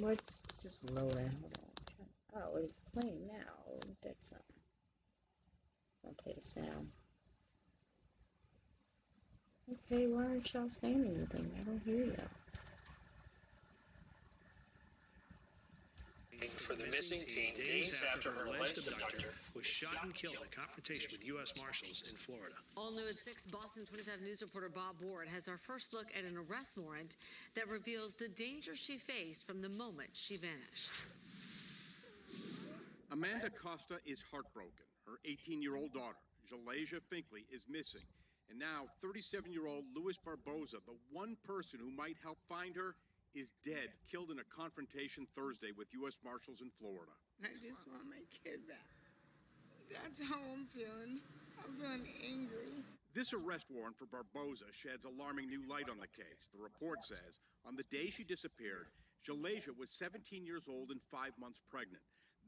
What's just loading? Hold on. Oh, it's playing now. That's something. I'm gonna play the sound. Okay, why aren't y'all saying anything? I don't hear you. For the missing teen days after her alleged abductor was shot and killed in confrontation with U.S. Marshals in Florida. All new at 6, Boston 25 News reporter Bob Ward has our first look at an arrest warrant that reveals the danger she faced from the moment she vanished. Amanda Costa is heartbroken. Her 18-year-old daughter, Jalajhia Finklea, is missing. And now 37-year-old Luis Barboza, the one person who might help find her, is dead, killed in a confrontation Thursday with U.S. Marshals in Florida. I just want my kid back. That's how I'm feeling. I'm feeling angry. This arrest warrant for Barboza sheds alarming new light on the case. The report says on the day she disappeared, Jalajhia was 17 years old and 5 months pregnant.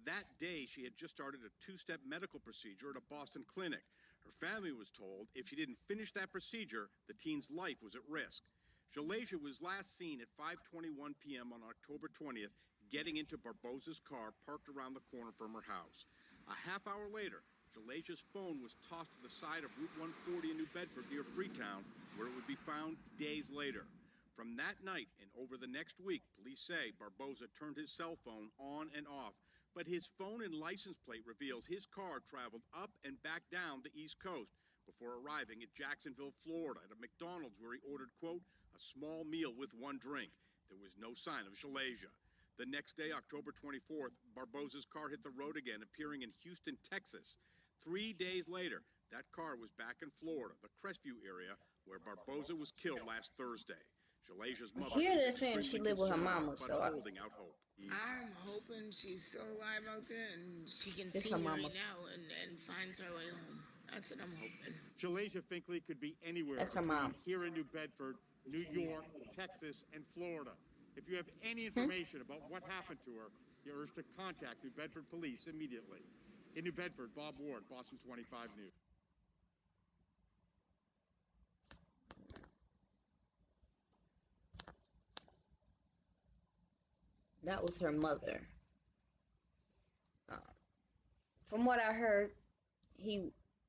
That day, she had just started a two-step medical procedure at a Boston clinic. Her family was told if she didn't finish that procedure, the teen's life was at risk. Jalajhia was last seen at 5:21 p.m. on October 20th, getting into Barboza's car parked around the corner from her house. A half hour later, Jalajhjia's phone was tossed to the side of Route 140 in New Bedford near Freetown, where it would be found days later. From that night and over the next week, police say Barboza turned his cell phone on and off, but his phone and license plate reveals his car traveled up and back down the East Coast before arriving at Jacksonville, Florida, at a McDonald's where he ordered, quote, a small meal with one drink. There was no sign of Jalajhia. The next day, October 24th, Barboza's car hit the road again, appearing in Houston, Texas. 3 days later, that car was back in Florida, the Crestview area, where Barboza was killed last Thursday. Jalajhjia's mother Here they're is saying she extremely lived with her concerned, mama, but so holding out hope. I'm hoping she's still alive out there and she can It's see her me mama. right now and finds her way home. That's what I'm hoping. Jalajhia Finklea could be anywhere That's her between mom. here in New Bedford, New York, Texas, and Florida. If you have any information about what happened to her, you're urged to contact New Bedford Police immediately. In New Bedford, Bob Ward, Boston 25 News. That was her mother. Uh, from what I heard,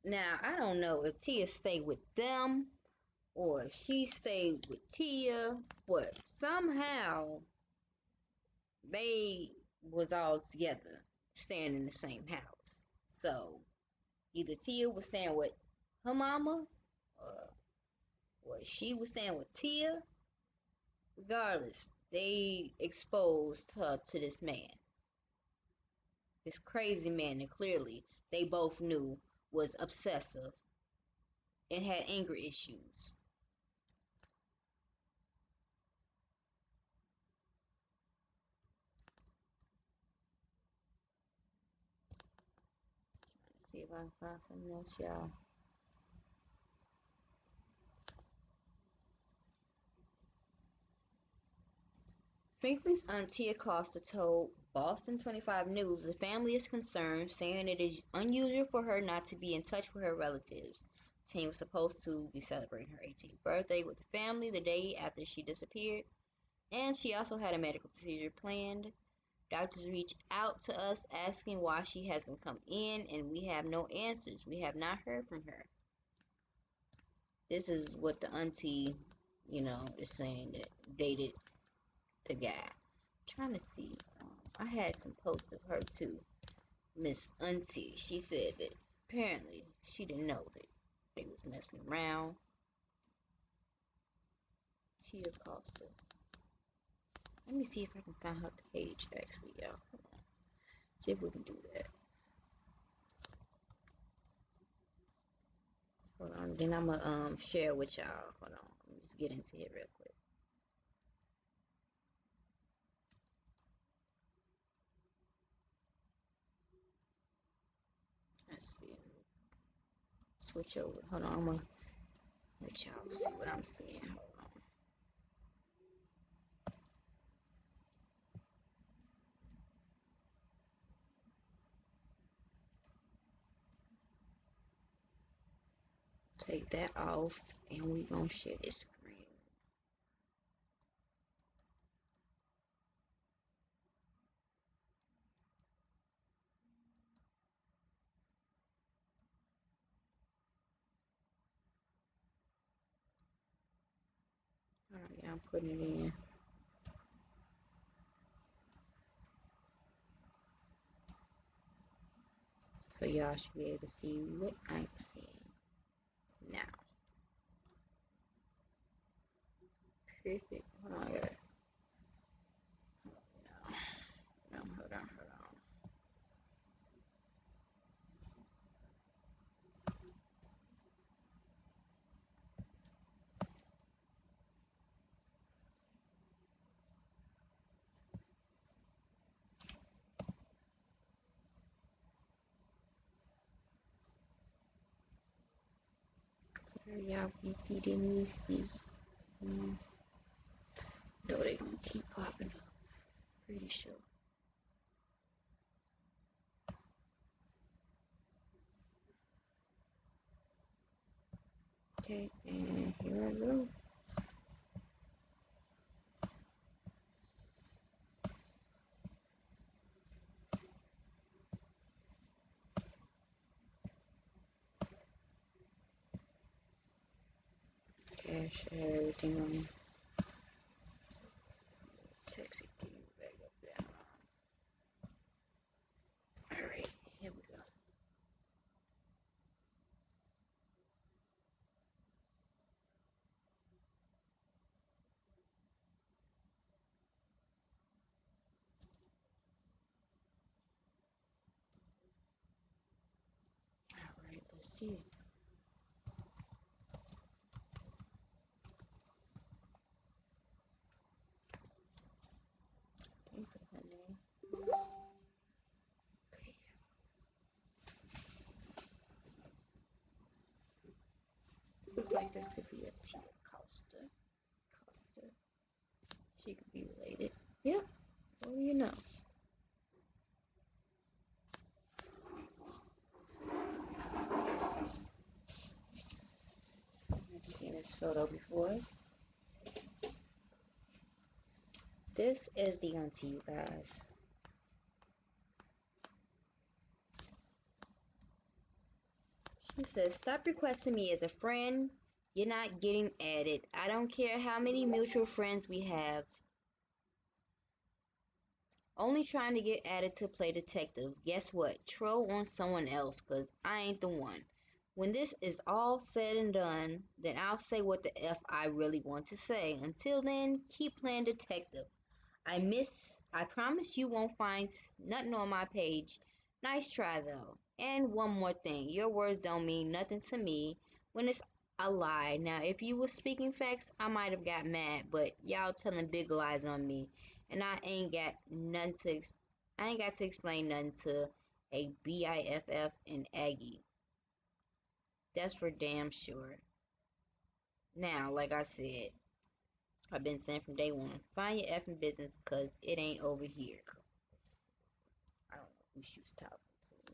now I don't know if Tia stayed with them or if she stayed with Tia, but somehow they was all together, staying in the same house. So either Tia was staying with her mama, or she was staying with Tia. Regardless, they exposed her to this man, this crazy man that clearly they both knew was obsessive and had anger issues. Let's see if I can find something else, y'all. Finkley's aunt Tia Costa told Boston 25 News the family is concerned, saying it is unusual for her not to be in touch with her relatives. Tia was supposed to be celebrating her 18th birthday with the family the day after she disappeared, and she also had a medical procedure planned. Doctors reached out to us asking why she hasn't come in, and we have no answers. We have not heard from her. This is what the auntie, is saying that dated the guy. I'm trying to see. I had some posts of her too. Miss Auntie. She said that apparently she didn't know that they was messing around. Tia Costa. Let me see if I can find her page actually, y'all. Hold on. See if we can do that. Hold on. Then I'm gonna share with y'all. Hold on. Let me just get into it real quick. Let's see. Switch over. Hold on. I'm gonna let y'all see what I'm seeing. Hold on. Take that off, and we gonna share this screen. Alright, yeah, I'm putting it in. So y'all should be able to see what I'm seeing now. Perfect. Hold on, hold on. Hurry up, PC didn't use these. No, they gonna keep popping up. Pretty sure. Okay, and here I go. Cash everything on sexy thing back up there. Alright, here we go. Alright, let's see. I think that's her name. Okay. This looks like this could be a Tia Costa. Costa. She could be related. Yep. Well, you know. Never seen this photo before. This is the auntie, you guys. She says, stop requesting me as a friend. You're not getting added. I don't care how many mutual friends we have. Only trying to get added to play detective. Guess what? Troll on someone else, cause I ain't the one. When this is all said and done, then I'll say what the F I really want to say. Until then, keep playing detective. I promise you won't find nothing on my page. Nice try though. And one more thing, your words don't mean nothing to me when it's a lie. Now, if you was speaking facts, I might have got mad, but y'all telling big lies on me, and I ain't got to explain nothing to a BIFF and Aggie. That's for damn sure. Now, like I said, I've been saying from day one, find your effing business, cause it ain't over here. I don't know who she was talking to.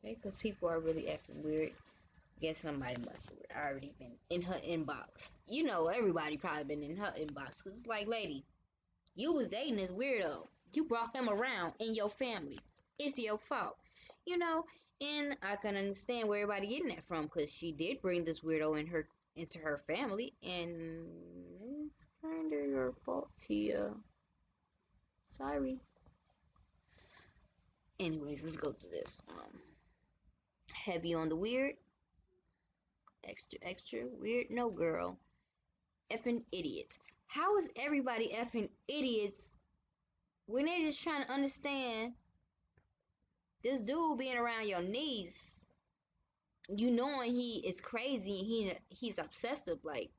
Okay, because people are really acting weird. Guess somebody must have already been in her inbox. You know, everybody probably been in her inbox. Because it's like, lady, you was dating this weirdo. You brought him around in your family. It's your fault. You know, and I can understand where everybody getting that from. Because she did bring this weirdo into her family. And it's kind of your fault, Tia. Sorry. Anyways, let's go to this. Heavy on the weird. Extra, extra weird. No, girl. Effing idiots. How is everybody effing idiots when they just trying to understand this dude being around your niece? You knowing he is crazy and he's obsessive. Like,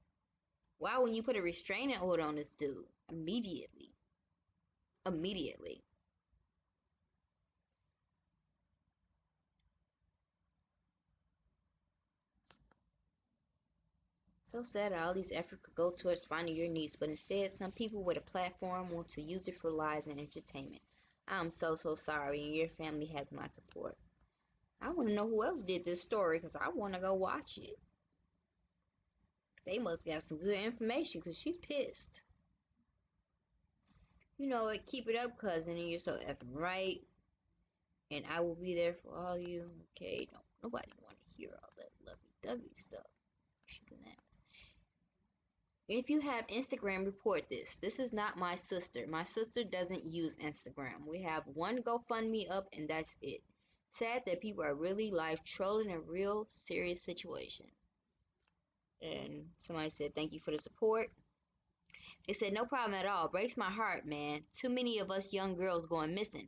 why wouldn't you put a restraining order on this dude immediately? Immediately. So sad that all these effort could go towards finding your niece, but instead some people with a platform want to use it for lies and entertainment. I'm so sorry, and your family has my support. I want to know who else did this story, because I want to go watch it. They must got some good information, because she's pissed. You know what? Keep it up, cousin, and you're so effing right. And I will be there for all you. Okay, don't nobody want to hear all that lovey-dovey stuff. She's an ass. If you have Instagram, report this. This is not my sister. My sister doesn't use Instagram. We have one GoFundMe up, and that's it. Sad that people are really live trolling a real serious situation. And somebody said, thank you for the support. They said, no problem at all. Breaks my heart, man. Too many of us young girls going missing.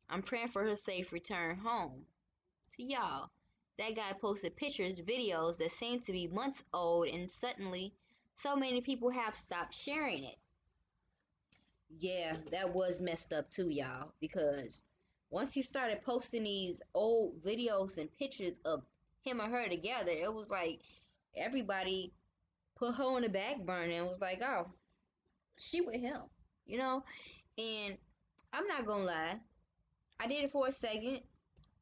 I'm praying for her safe return home. To y'all, that guy posted pictures, videos that seem to be months old, and suddenly so many people have stopped sharing it. Yeah, that was messed up too, y'all, because Once he started posting these old videos and pictures of him and her together, it was like everybody put her on the back burner and was like, oh, she with him, you know? And I'm not gonna lie, I did it for a second,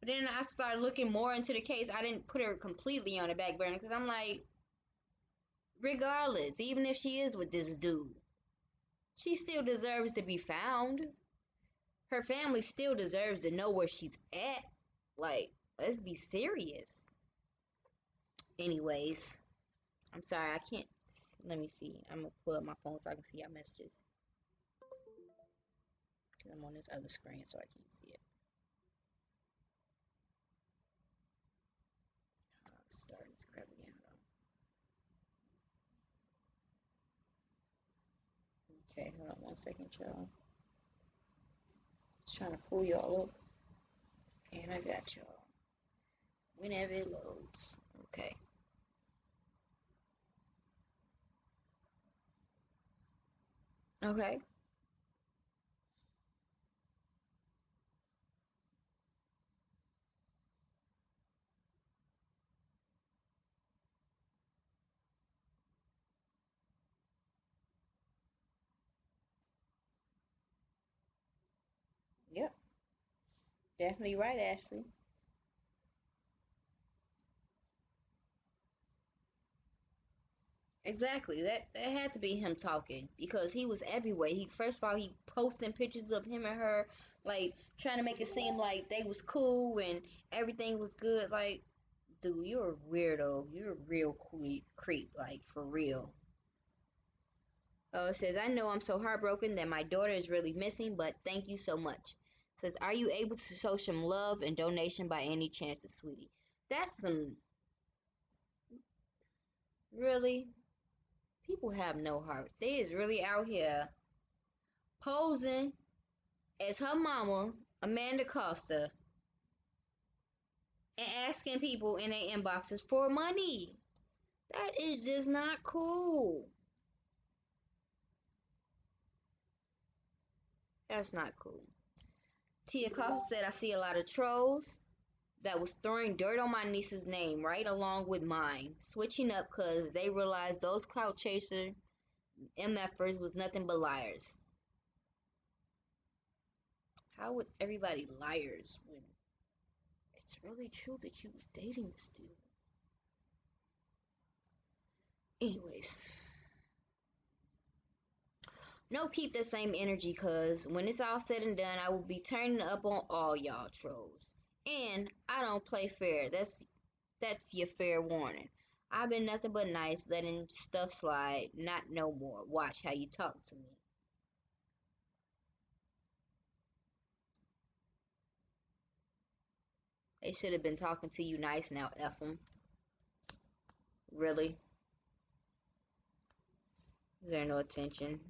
but then I started looking more into the case. I didn't put her completely on the back burner because I'm like, regardless, even if she is with this dude, she still deserves to be found. Her family still deserves to know where she's at. Like, let's be serious. Anyways, I'm sorry, I can't. Let me see. I'm gonna pull up my phone so I can see our messages. Because I'm on this other screen so I can't see it. Start this crap again. Okay, hold on 1 second, y'all. Just trying to pull y'all up. And I got y'all. Whenever it loads. Okay. Okay. Yep. Definitely right, Ashley. Exactly. That had to be him talking because he was everywhere. He first of all he posting pictures of him and her, like trying to make it seem like they was cool and everything was good. Like, dude, you're a weirdo. You're a real creep, like for real. It says, I know I'm so heartbroken that my daughter is really missing, but thank you so much. It says, are you able to show some love and donation by any chance, sweetie? That's some really people have no heart. They is really out here posing as her mama, Amanda Costa, and asking people in their inboxes for money. That is just not cool. That's not cool. Tia Costa said, I see a lot of trolls that was throwing dirt on my niece's name right along with mine, switching up because they realized those clout chaser MFers was nothing but liars. How was everybody liars when it's really true that you was dating this dude? Anyways, no, keep that same energy, cause when it's all said and done, I will be turning up on all y'all trolls. And I don't play fair. That's your fair warning. I've been nothing but nice, letting stuff slide. Not no more. Watch how you talk to me. They should have been talking to you nice now, F them. Really? Is there no attention?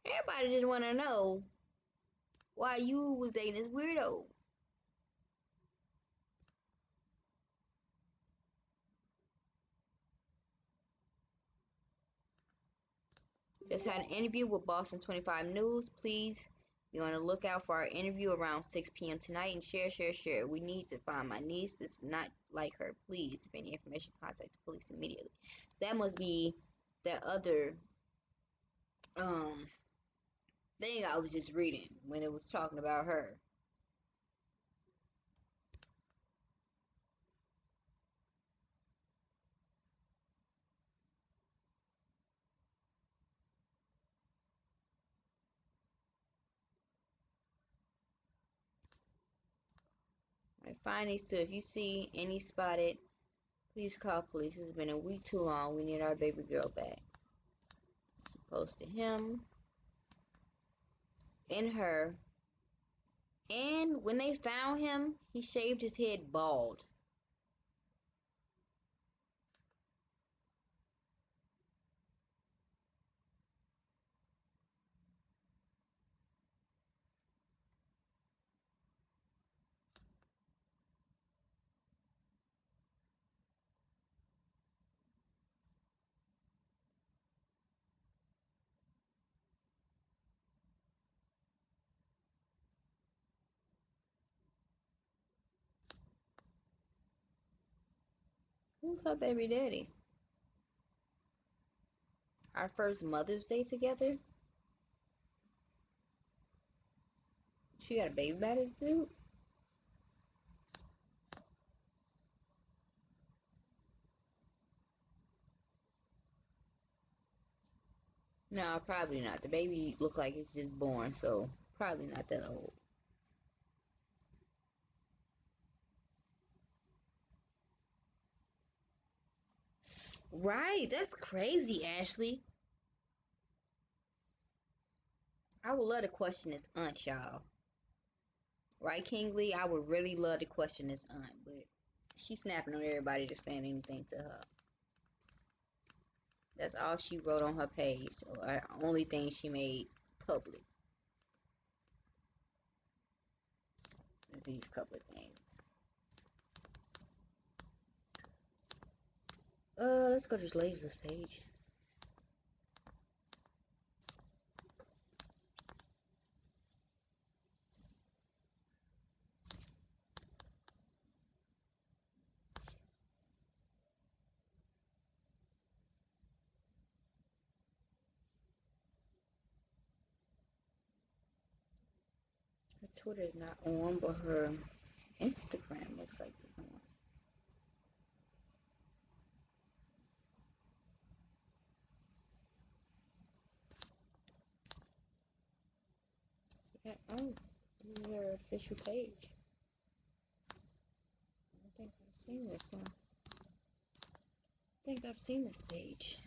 Everybody just want to know why you was dating this weirdo. Just had an interview with Boston 25 News. Please be on the lookout for our interview around 6 p.m. tonight and share. We need to find my niece. This is not like her. Please, if any information, contact the police immediately. That must be that other thing I was just reading when it was talking about her. Alright, find these two. If you see any spotted, please call police. It's been a week too long. We need our baby girl back. It's supposed to him and her. And when they found him, he shaved his head bald. Who's her baby daddy? Our first Mother's Day together? She got a baby by this dude? No, probably not. The baby look like it's just born, so probably not that old. Right, that's crazy, Ashley. I would love to question this aunt, y'all. Right, King Lee? I would really love to question this aunt, but she's snapping on everybody that's saying anything to her. That's all she wrote on her page, or only thing she made public is these couple of things. Let's go to Jalajhia's page. Her Twitter is not on, but her Instagram looks like it's on. Yeah, oh, this is her official page. I think I've seen this one. I think I've seen this page.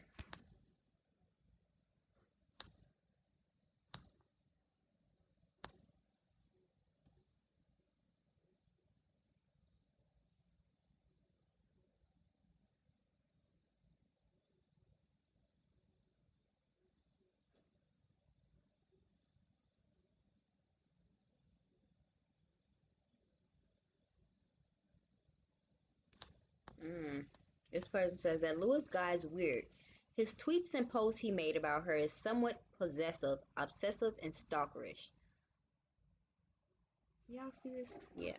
This person says that Lewis guy is weird. His tweets and posts he made about her is somewhat possessive, obsessive, and stalkerish. Y'all see this? Yeah.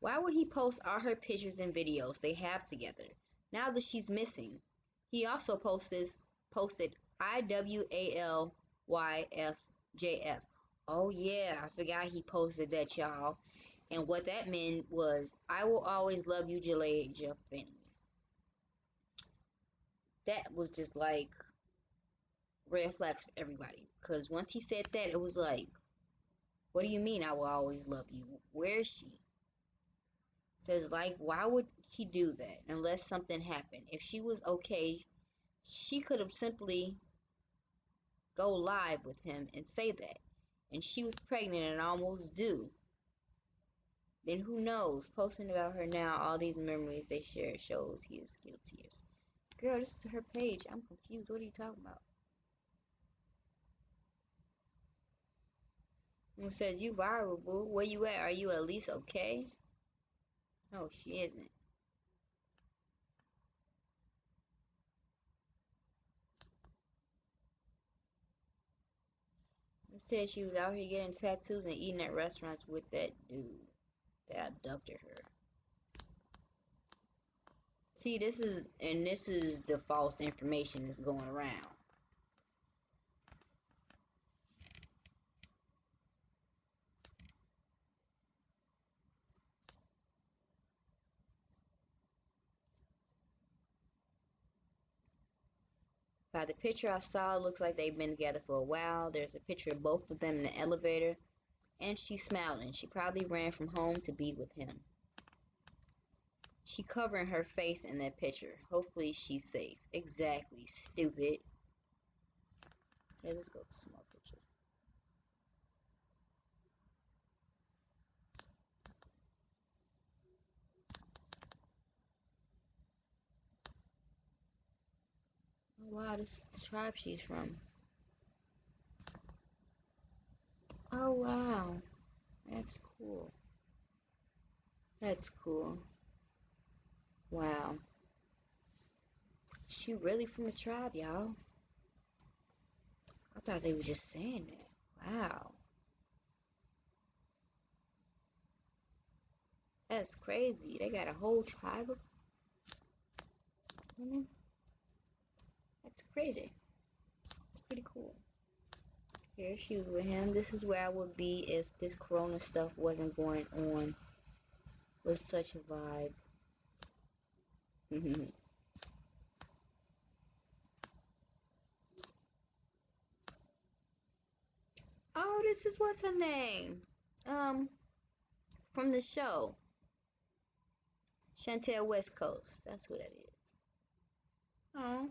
Why would he post all her pictures and videos they have together now that she's missing? He also posted IWALYFJF. Oh yeah, I forgot he posted that, y'all. And what that meant was, I will always love you, Jalajhia Finklea. That was just like red flags for everybody. Because once he said that, it was like, what do you mean I will always love you? Where is she? Says, like, why would he do that unless something happened? If she was okay, she could have simply go live with him and say that. And she was pregnant and almost due. Then who knows? Posting about her now, all these memories they share shows he is guilty. Girl, this is her page. I'm confused. What are you talking about? It says, you viral, boo. Where you at? Are you at least okay? No, she isn't. It says she was out here getting tattoos and eating at restaurants with that dude that abducted her. See, this is the false information that's going around. By the picture I saw, it looks like they've been together for a while. There's a picture of both of them in the elevator, and she's smiling. She probably ran from home to be with him. She covering her face in that picture. Hopefully she's safe. Exactly, stupid. Okay, let's go to some more pictures. Oh wow, this is the tribe she's from. Oh wow, that's cool. That's cool. Wow. She really from the tribe, y'all. I thought they were just saying that. Wow. That's crazy. They got a whole tribe of women. That's crazy. It's pretty cool. Here she was with him. This is where I would be if this corona stuff wasn't going on with such a vibe. Oh, this is what's her name? From the show. Chantel West Coast. That's who that is. Oh.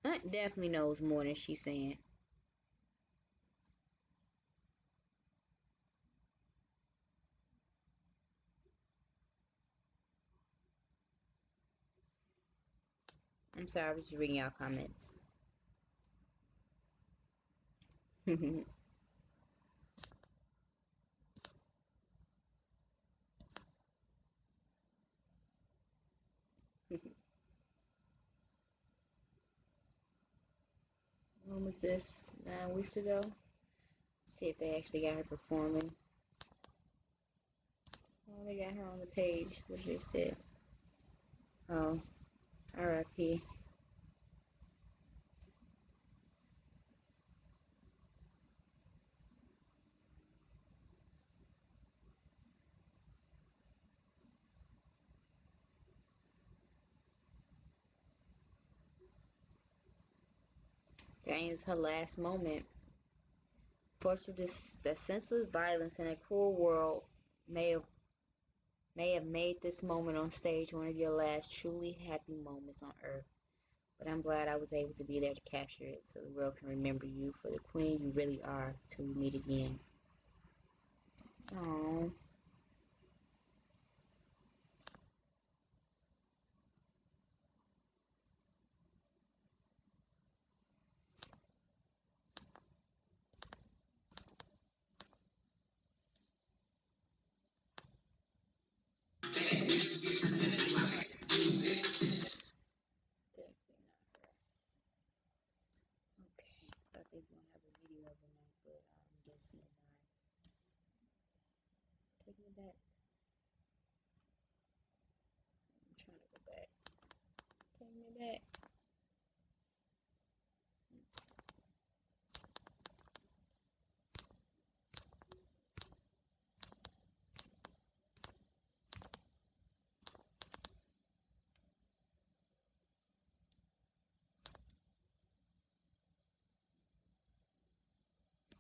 Aunt definitely knows more than she's saying. I'm sorry, I was just reading y'all comments. When was this? 9 weeks ago? Let's see if they actually got her performing. Oh, they got her on the page. What did they say? Oh, R.I.P. Dang, it's her last moment. Fortunately, the senseless violence in a cruel world may have made this moment on stage one of your last truly happy moments on earth. But I'm glad I was able to be there to capture it so the world can remember you for the queen you really are till we meet again. Aww. Definitely not her. Okay. Thought they was gonna have a video of her now, but I'm guessing not. Take me back. I'm trying to go back. Take me back.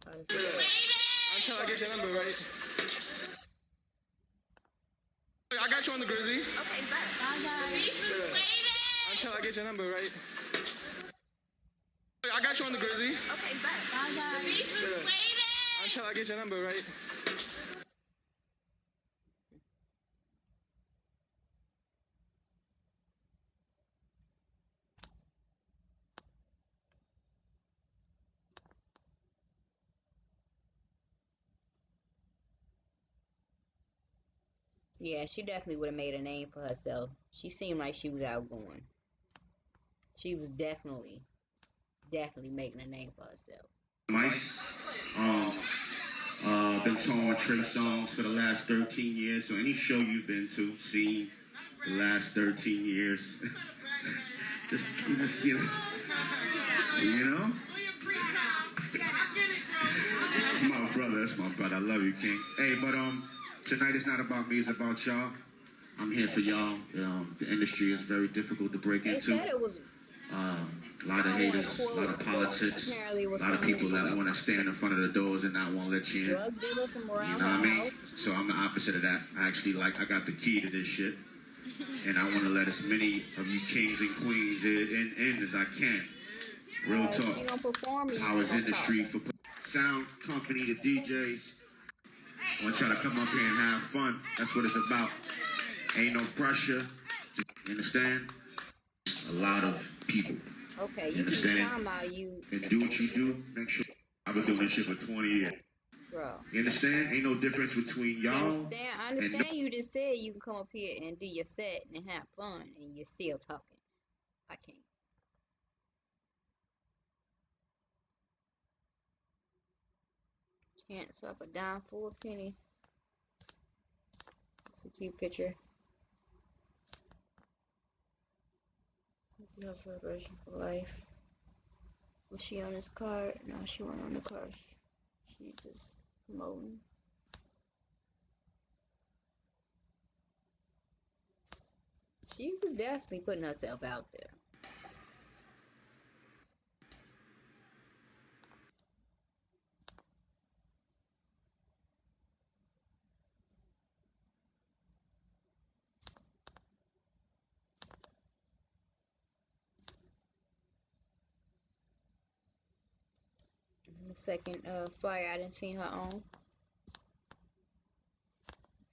Oh, Until I get your number, right? I got you on the Grizzly. Okay, bet. Until I get your number, right? I got you on the Grizzly. Okay, bet. Until I get your number, right? yeah, she definitely would have made a name for herself. She seemed like she was outgoing. She was definitely making a name for herself. Nice. Been touring with Trey Songz for the last 13 years. So any show you've been to, seen the last 13 years, just you know. That's my brother. I love you, King. Hey, but tonight is not about me. It's about y'all. I'm here for y'all. The industry is very difficult to break They into. said it was A lot of haters, a lot of politics, a lot of people that want to stand in front of the doors and not want to let you in. drug dealer from You around know what I her mean? house. So I'm the opposite of that. I got the key to this shit. And I want to let as many of you kings and queens in as I can. Real She talk. gonna perform. Powers industry for sound company, the DJs. I want y'all to come up here and have fun. That's what it's about. Ain't no pressure. You understand? A lot of people. Okay, you keep understand? talking about you. And do what you do. Make sure. I've been doing this shit for 20 years. Bro. You understand? Ain't no difference between y'all. I understand you just said you can come up here and do your set and have fun and you're still talking. I can't. Can't swap a dime for a penny. It's a cute picture. This is her celebration for life. Was she on this card? No, she wasn't on the card. She just promoting. She was definitely putting herself out there. The second flyer I didn't see her on.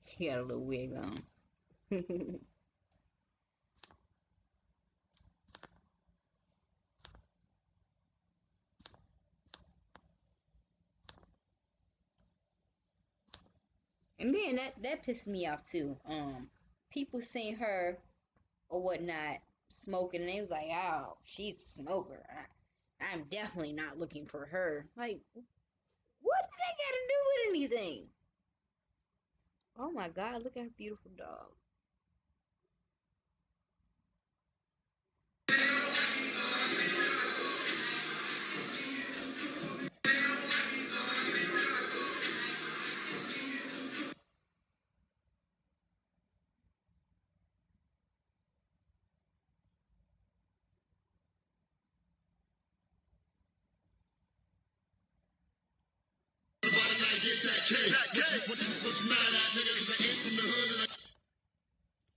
She got a little wig on. And then that pissed me off too. People seen her or whatnot smoking, and they was like, "Oh, she's a smoker. I'm definitely not looking for her." Like, what did that got to do with anything? Oh my God! Look at her beautiful dog.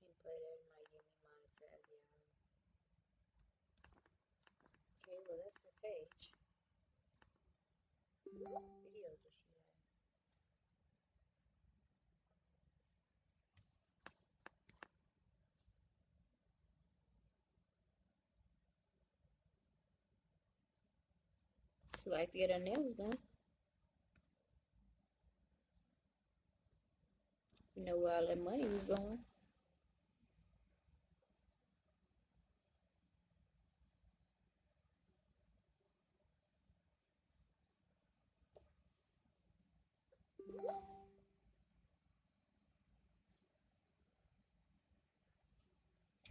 Can't play that. It might get me monetized, y'all. Okay, well that's her page. Videos that she has. She like to get her nails done. You know where all that money was going.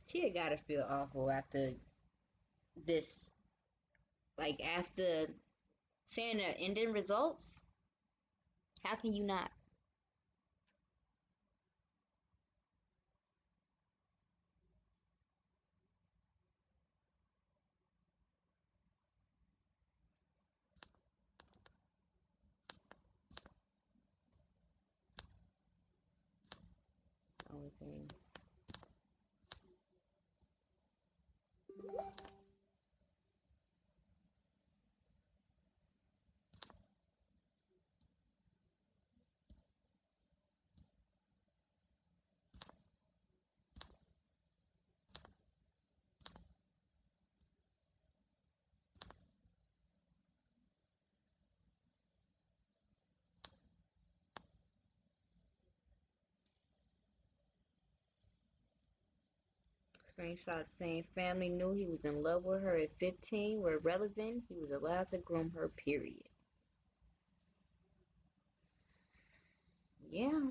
Tia gotta feel awful after this. Like after seeing the ending results, how can you not? Only thing. Screenshot saying family knew he was in love with her at 15 were relevant. He was allowed to groom her, period. Yeah.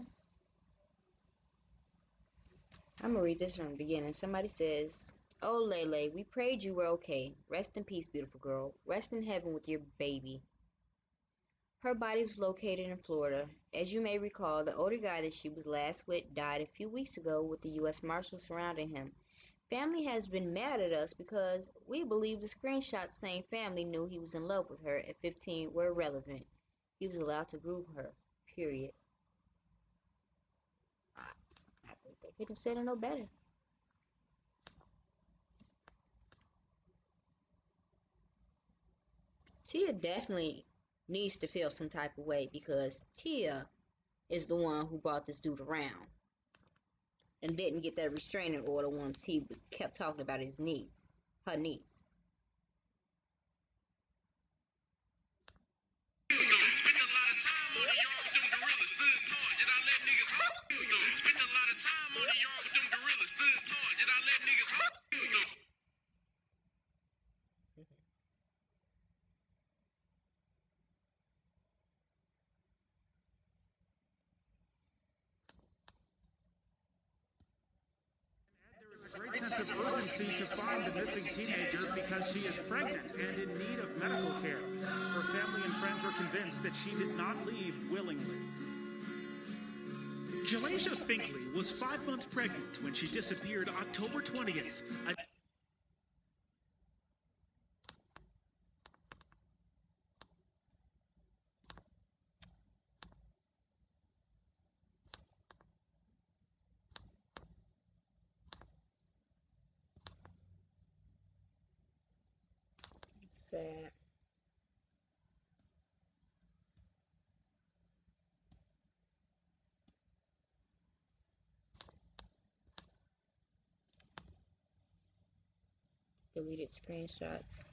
I'm gonna read this from the beginning. Somebody says, "Oh, Lele, we prayed you were okay. Rest in peace, beautiful girl. Rest in heaven with your baby." Her body was located in Florida. As you may recall, the older guy that she was last with died a few weeks ago with the U.S. Marshals surrounding him. Family has been mad at us because we believe the screenshots saying family knew he was in love with her at 15 were irrelevant. He was allowed to groom her, period. I think they couldn't have said it no better. Tia definitely needs to feel some type of way because Tia is the one who brought this dude around and didn't get that restraining order once he was kept talking about his niece, her niece. great sense of urgency to find the missing teenager because she is pregnant and in need of medical care. Her family and friends are convinced that she did not leave willingly. Jalajhia Finklea was 5 months pregnant when she disappeared October 20th. Sad. Deleted screenshots.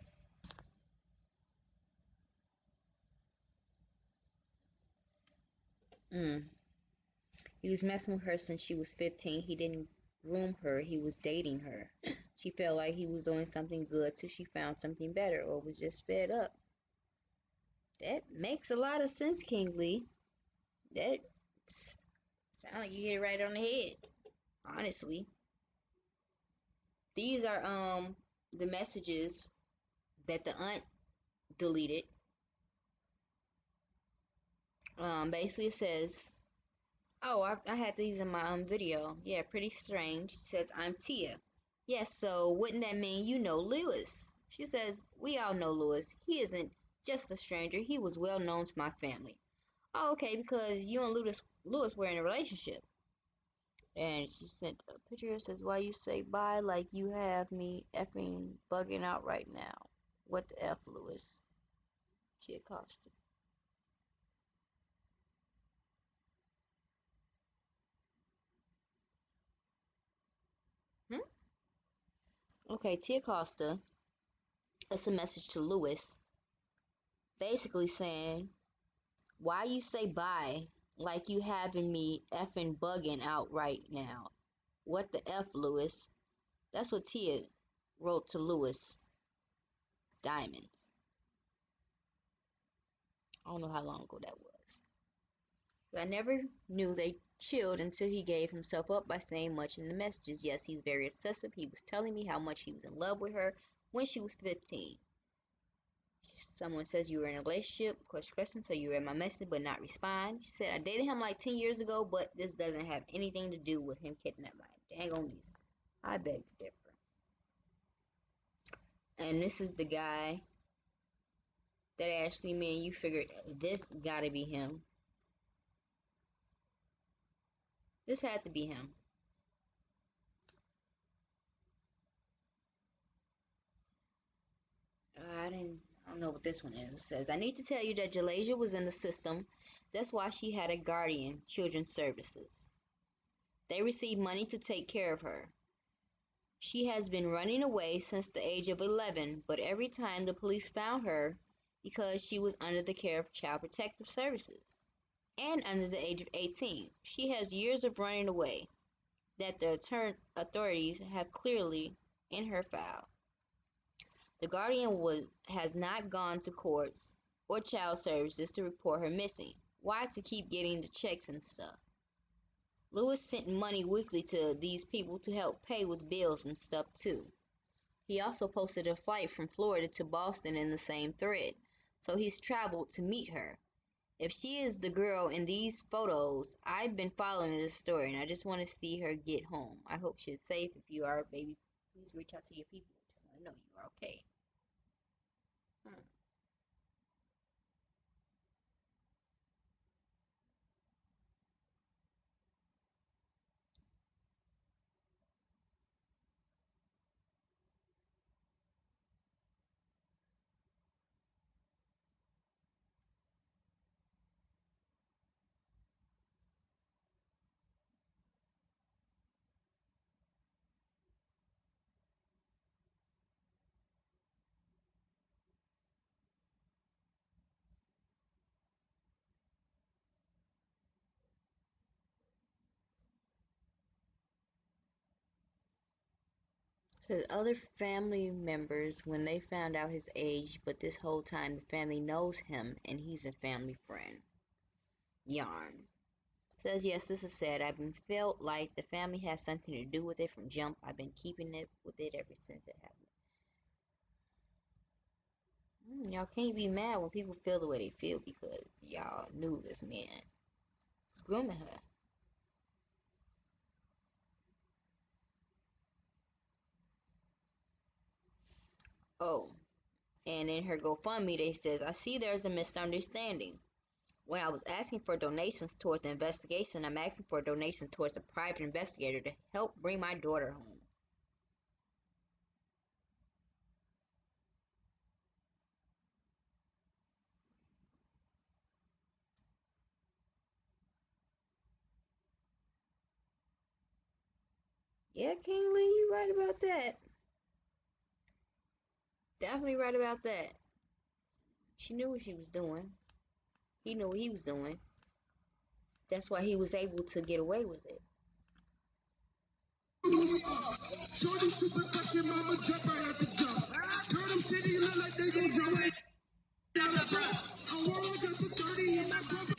He was messing with her since she was 15. He didn't groom her, he was dating her. She felt like he was doing something good till she found something better or was just fed up. That makes a lot of sense, King Lee. That sounds like you hit it right on the head, honestly. These are the messages that the aunt deleted. Basically it says, oh, I had these in my video. Yeah, pretty strange. She says, I'm Tia. Yes, so wouldn't that mean you know Lewis? She says, we all know Lewis. He isn't just a stranger. He was well known to my family. Oh, okay, because you and Lewis were in a relationship. And she sent a picture that says, why you say bye like you have me effing bugging out right now. What the F, Lewis? She accosted. Okay, Tia Costa. It's a message to Lewis, basically saying, why you say bye like you having me effing bugging out right now? What the F, Lewis? That's what Tia wrote to Lewis Diamonds. I don't know how long ago that was. I never knew they chilled until he gave himself up by saying much in the messages. Yes, he's very obsessive. He was telling me how much he was in love with her when she was 15. Someone says you were in a relationship, question, so you read my message but not respond. She said, I dated him like 10 years ago, but this doesn't have anything to do with him kidnapping my dang on visa. I beg to differ. And this is the guy that actually, man, you figured this gotta be him. This had to be him. I don't know what this one is. It says, I need to tell you that Jalajhia was in the system. That's why she had a guardian, Children's Services. They received money to take care of her. She has been running away since the age of 11, but every time the police found her because she was under the care of Child Protective Services and under the age of 18. She has years of running away that the authorities have clearly in her file. The guardian has not gone to courts or child services to report her missing. Why? To keep getting the checks and stuff. Lewis sent money weekly to these people to help pay with bills and stuff too. He also posted a flight from Florida to Boston in the same thread, so he's traveled to meet her. If she is the girl in these photos, I've been following this story and I just want to see her get home. I hope she's safe. If you are, baby, please reach out to your people to let them know you are okay. Says other family members when they found out his age, but this whole time the family knows him and he's a family friend. Yarn. Says, yes, this is sad. I've been felt like the family has something to do with it from jump. I've been keeping it with it ever since it happened. Y'all can't be mad when people feel the way they feel because y'all knew this man was grooming her. Oh, and in her GoFundMe, they says, I see there's a misunderstanding. When I was asking for donations towards the investigation, I'm asking for a donation towards a private investigator to help bring my daughter home. Yeah, King Lee, you right about that. Definitely right about that. She knew what she was doing. He knew what he was doing. That's why he was able to get away with it. Shorty super fucking mama jump right out the jump. Turn them titties look like they gon' jump right down the breath. I want to for 30 and my brother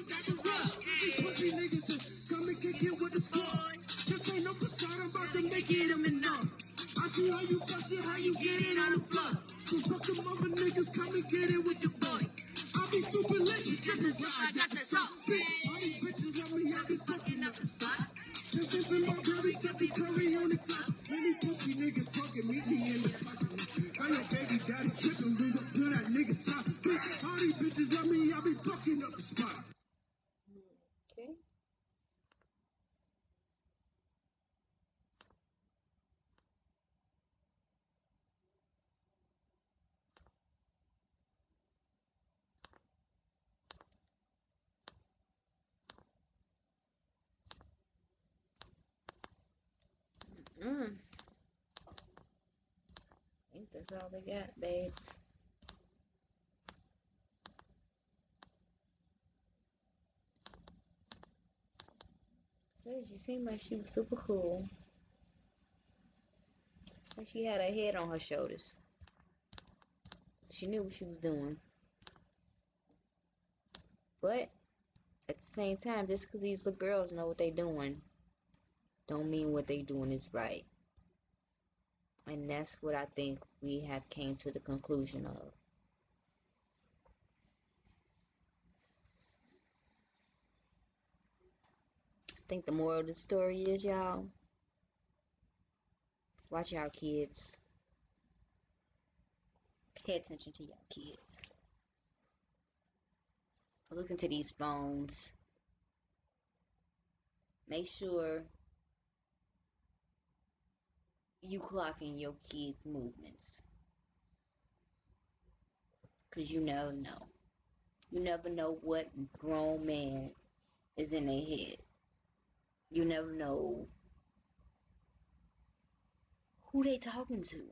got the rough. These pussy niggas just come and kick it with the squad. This ain't no facade, I'm about to make it them enough. I see how you bust it, how you get it on the floor. So fuck them other niggas, come and get it with your boy. I be super lit, just as well, I got the sauce. All these bitches love me, I be fucking up the spot. Just in my curry, Steffi Curry on the clock. Many pussy niggas fucking meet me in the parking lot. Got your baby daddy tripping, we gon' put that nigga top. Bitch, all these bitches love me, I be fucking up the spot. Okay. I think that's all they got, babes. Says she seemed like she was super cool. Like she had her head on her shoulders. She knew what she was doing. But at the same time, just because these little girls know what they doing, don't mean what they doing is right. And that's what I think we have came to the conclusion of. I think the moral of the story is, y'all, watch y'all kids. Pay attention to y'all kids. Look into these phones. Make sure you clocking your kids' movements. Because you never know. You never know what grown man is in their head. You never know who they talking to.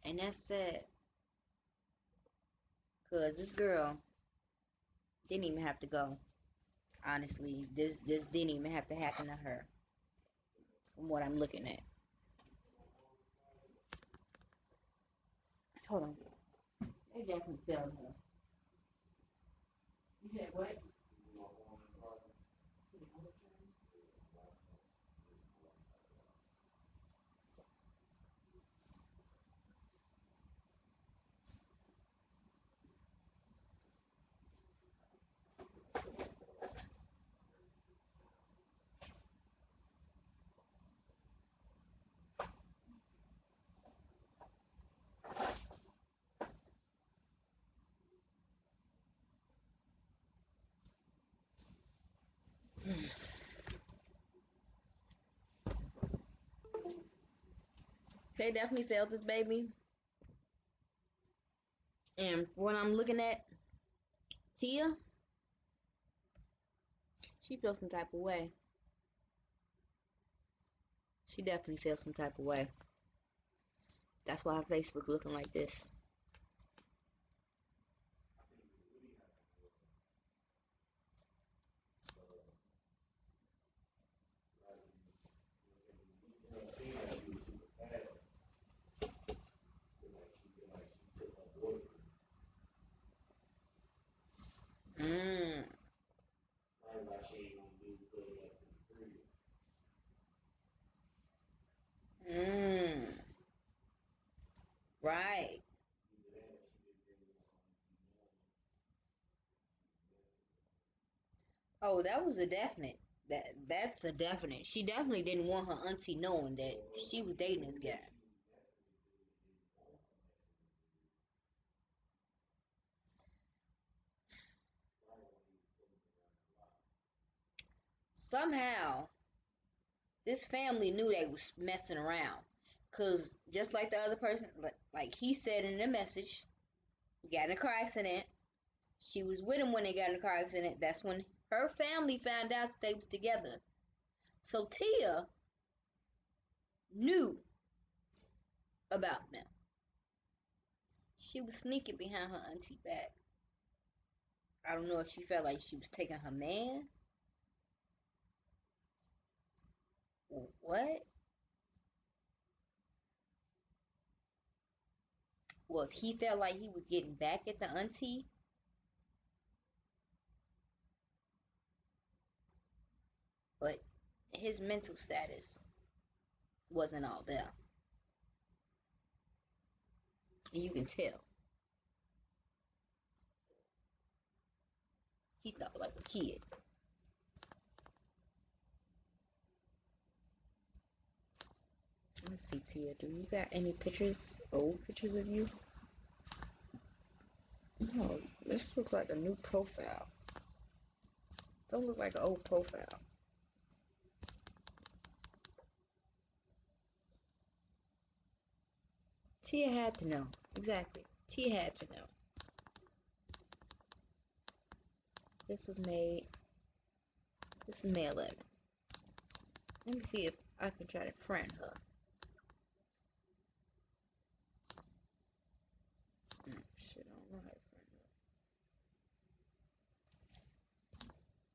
And that's sad. Because this girl didn't even have to go. Honestly, this didn't even have to happen to her. From what I'm looking at. Hold on. They definitely failed her. You said what? They definitely failed this baby. And when I'm looking at Tia, she feels some type of way. She definitely feels some type of way. That's why her Facebook looking like this. Oh, that was a definite. That's a definite. She definitely didn't want her auntie knowing that she was dating this guy. Somehow, this family knew they was messing around. Cause just like the other person, like he said in the message, he got in a car accident. She was with him when they got in a car accident. That's when her family found out that they was together. So Tia knew about them. She was sneaking behind her auntie back. I don't know if she felt like she was taking her man or what. Well, if he felt like he was getting back at the auntie, but his mental status wasn't all there. And you can tell. He thought like a kid. Let's see, Tia, do you got any pictures, old pictures of you? No, this looks like a new profile. Don't look like an old profile. Tia had to know. Exactly. Tia had to know. This is May 11th. Let me see if I can try to friend her. Shit, I don't know how to friend her.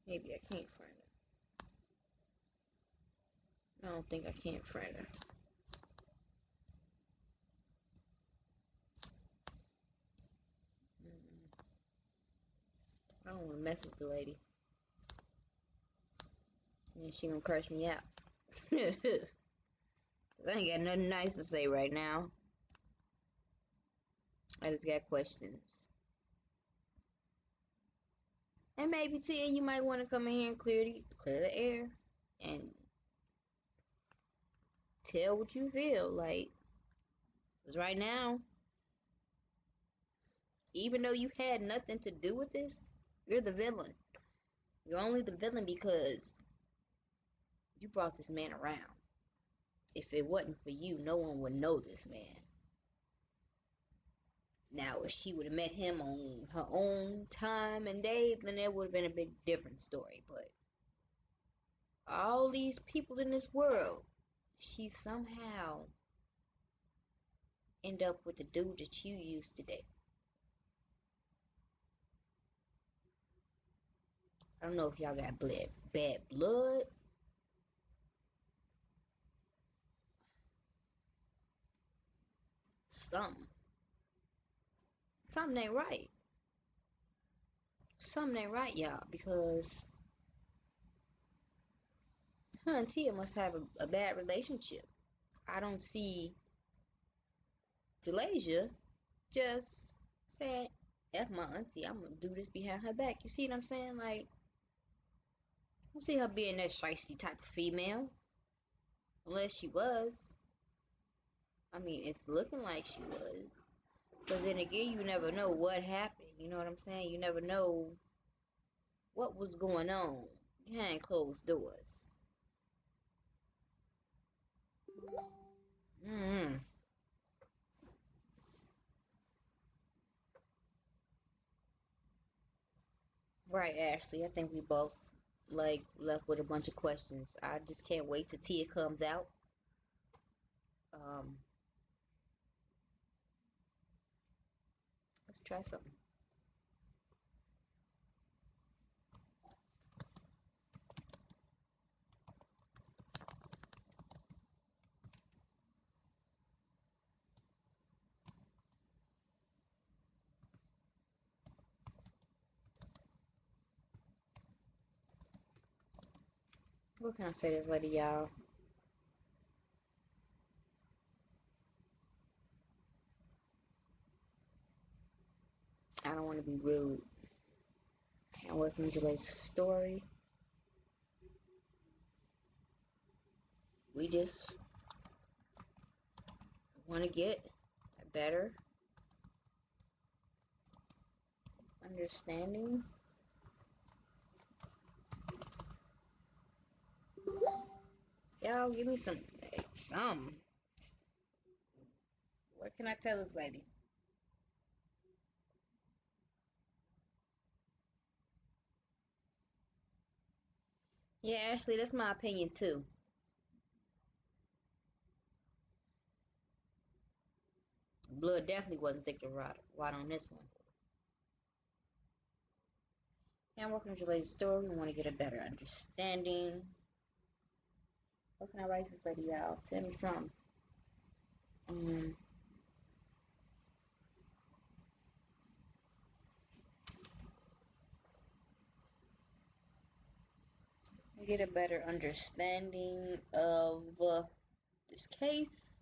Maybe I can't friend her. I don't think I can friend her. I don't want to mess with the lady. And she gonna curse me out. I ain't got nothing nice to say right now. I just got questions. And maybe Tia, you might want to come in here and clear the air and tell what you feel. Like, because right now, even though you had nothing to do with this, you're the villain. You're only the villain because you brought this man around. If it wasn't for you, no one would know this man. Now, if she would have met him on her own time and day, then it would have been a big different story. But all these people in this world, she somehow end up with the dude that you used to date. I don't know if y'all got bad blood. Something. Something ain't right. Something ain't right, y'all, because her and Tia must have a bad relationship. I don't see Jalajhia just saying, F my auntie, I'm gonna do this behind her back. You see what I'm saying? Like, I don't see her being that shiesty type of female. Unless she was. I mean, it's looking like she was. But then again, you never know what happened. You know what I'm saying? You never know what was going on behind closed doors. Mm-hmm. Right, Ashley. I think we both like left with a bunch of questions. I just can't wait till Tia comes out. Um, let's try something. What can I say this lady, y'all? I don't want to be rude. Can't wait for Jale's story. We just want to get a better understanding. Y'all give me some. What can I tell this lady? Yeah, actually, that's my opinion too. Blood definitely wasn't thick to rot on this one. Yeah, I'm working with your lady's story. We want to get a better understanding. What can I write this lady out? Tell me something. Get a better understanding of this case,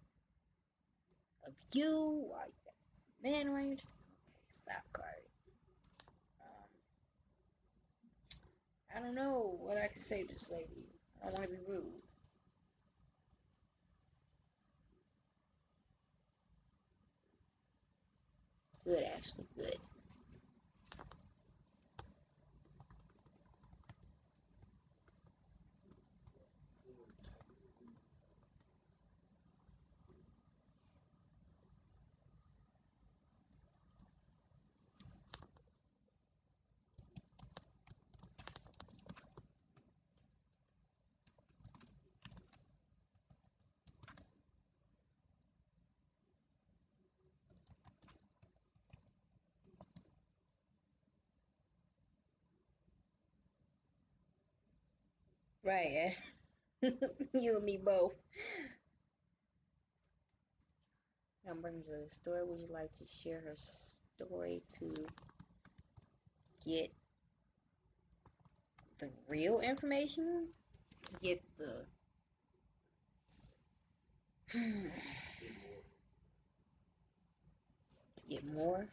of you, why you got this man range. Okay, stop card. I don't know what I can say to this lady. I don't want to be rude. Good, Ashley, good. Right, Ash. You and me both. Now brings to the story. Would you like to share her story to get the real information? To get the to get more?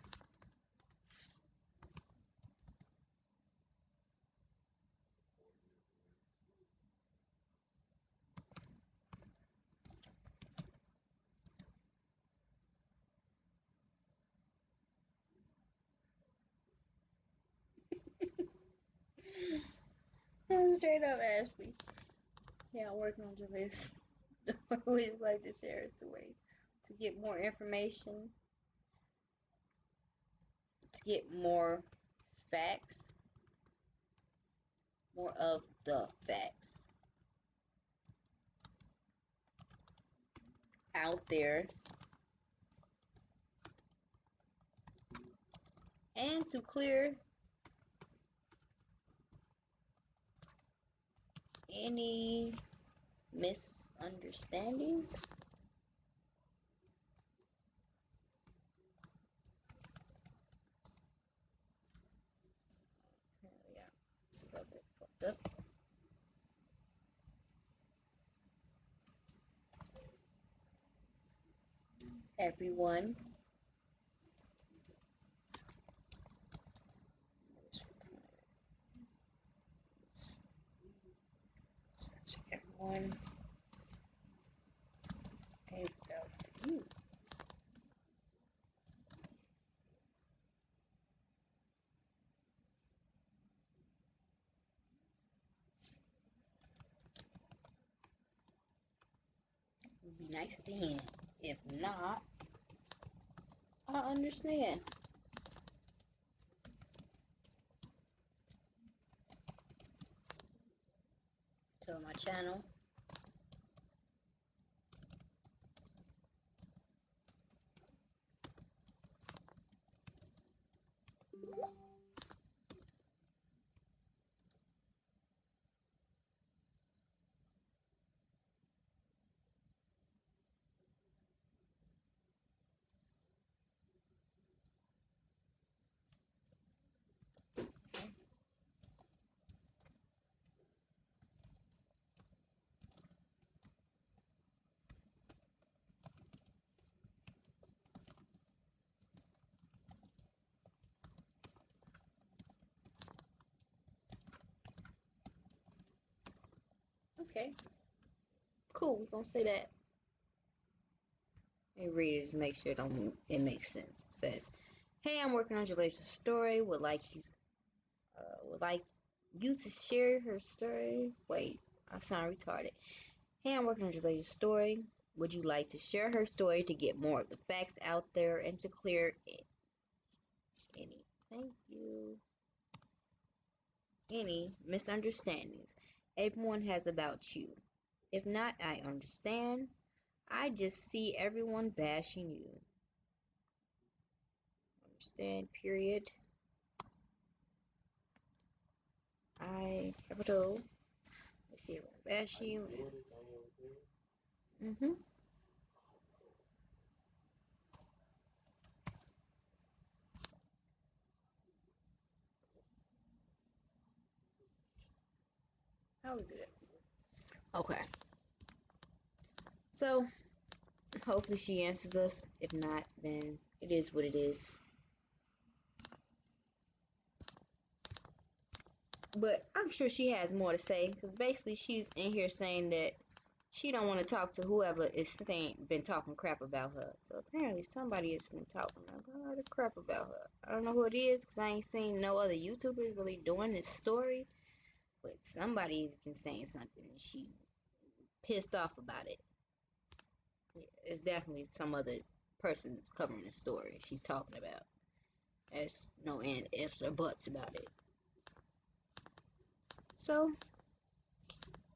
Straight up, Ashley. Yeah, I'm working on your list. Would you like to share her story? To get more information, to get more facts, more of the facts out there, and to clear any misunderstandings. Yeah, spelled it fucked up. Everyone. Everyone. There we go. Ooh. Would be nice at the end. If not, I understand. To my channel. Okay. Cool, we're gonna say that. And read it to make sure it makes sense. It says, "Hey, I'm working on Jalajhia's story. Would like you to share her story." Wait, I sound retarded. "Hey, I'm working on Jalajhia's story. Would you like to share her story to get more of the facts out there and to clear any misunderstandings everyone has about you? If not, I understand. I just see everyone bashing you. Understand, period. Capital. I see everyone bashing you. How is it? Okay. So, hopefully she answers us. If not, then it is what it is. But I'm sure she has more to say, because basically she's in here saying that she don't want to talk to whoever is been talking crap about her. So apparently somebody has been talking a lot of crap about her. I don't know who it is, because I ain't seen no other YouTubers really doing this story. But somebody's been saying something and she pissed off about it. Yeah, it's definitely some other person that's covering the story she's talking about. There's no ifs or buts about it. So,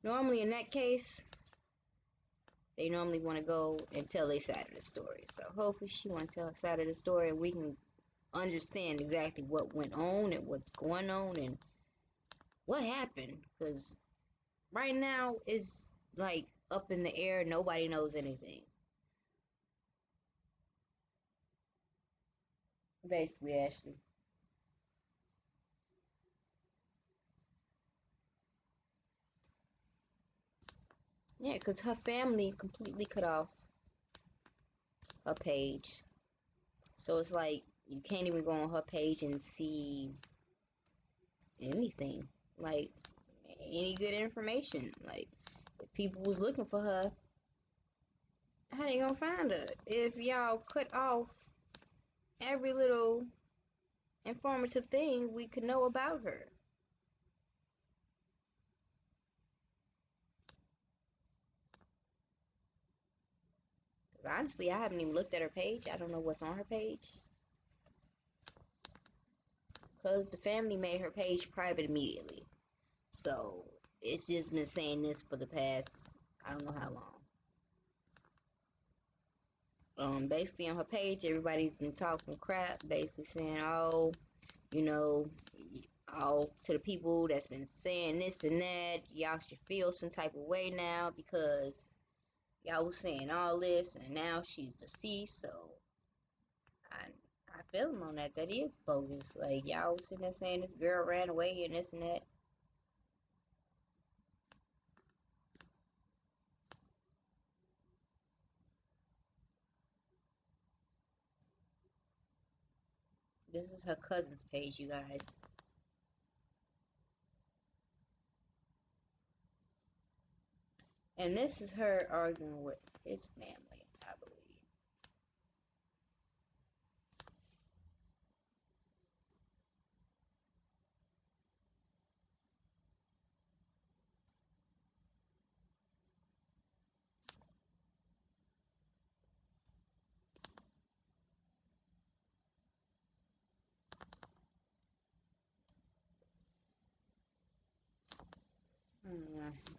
normally in that case, they normally want to go and tell their side of the story. So hopefully she want to tell her side of the story and we can understand exactly what went on and what's going on and what happened. Because right now it's like up in the air. Nobody knows anything. Basically, Ashley. Yeah, because her family completely cut off her page. So it's like you can't even go on her page and see anything. Like any good information. Like if people was looking for her, how they gonna find her? If y'all cut off every little informative thing we could know about her. Because honestly, I haven't even looked at her page. I don't know what's on her page. Because the family made her page private immediately. So it's just been saying this for the past, I don't know how long. Basically on her page, everybody's been talking crap, basically saying, oh, you know, all to the people that's been saying this and that, y'all should feel some type of way now because y'all was saying all this and now she's deceased. So I feel them on that. That is bogus. Like y'all was sitting there saying this girl ran away and this and that. This is her cousin's page, you guys. And this is her arguing with his family, I believe.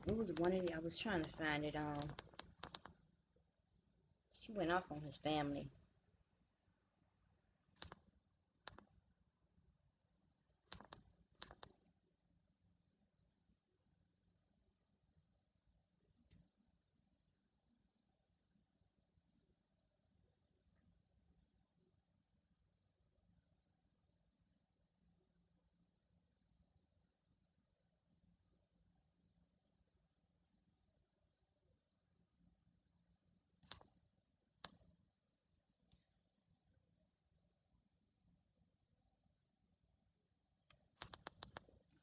It was one of the, I was trying to find it. She went off on his family.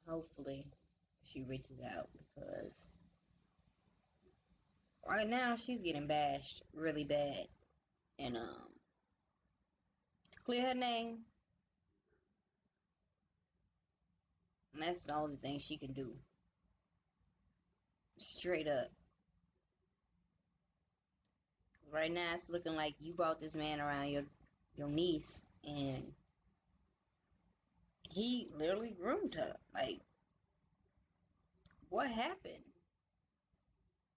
Hopefully, she reaches out because Right now, she's getting bashed really bad. And, clear her name. And that's the only thing she can do. Straight up. Right now, it's looking like you brought this man around your niece, and he literally groomed her. Like, what happened?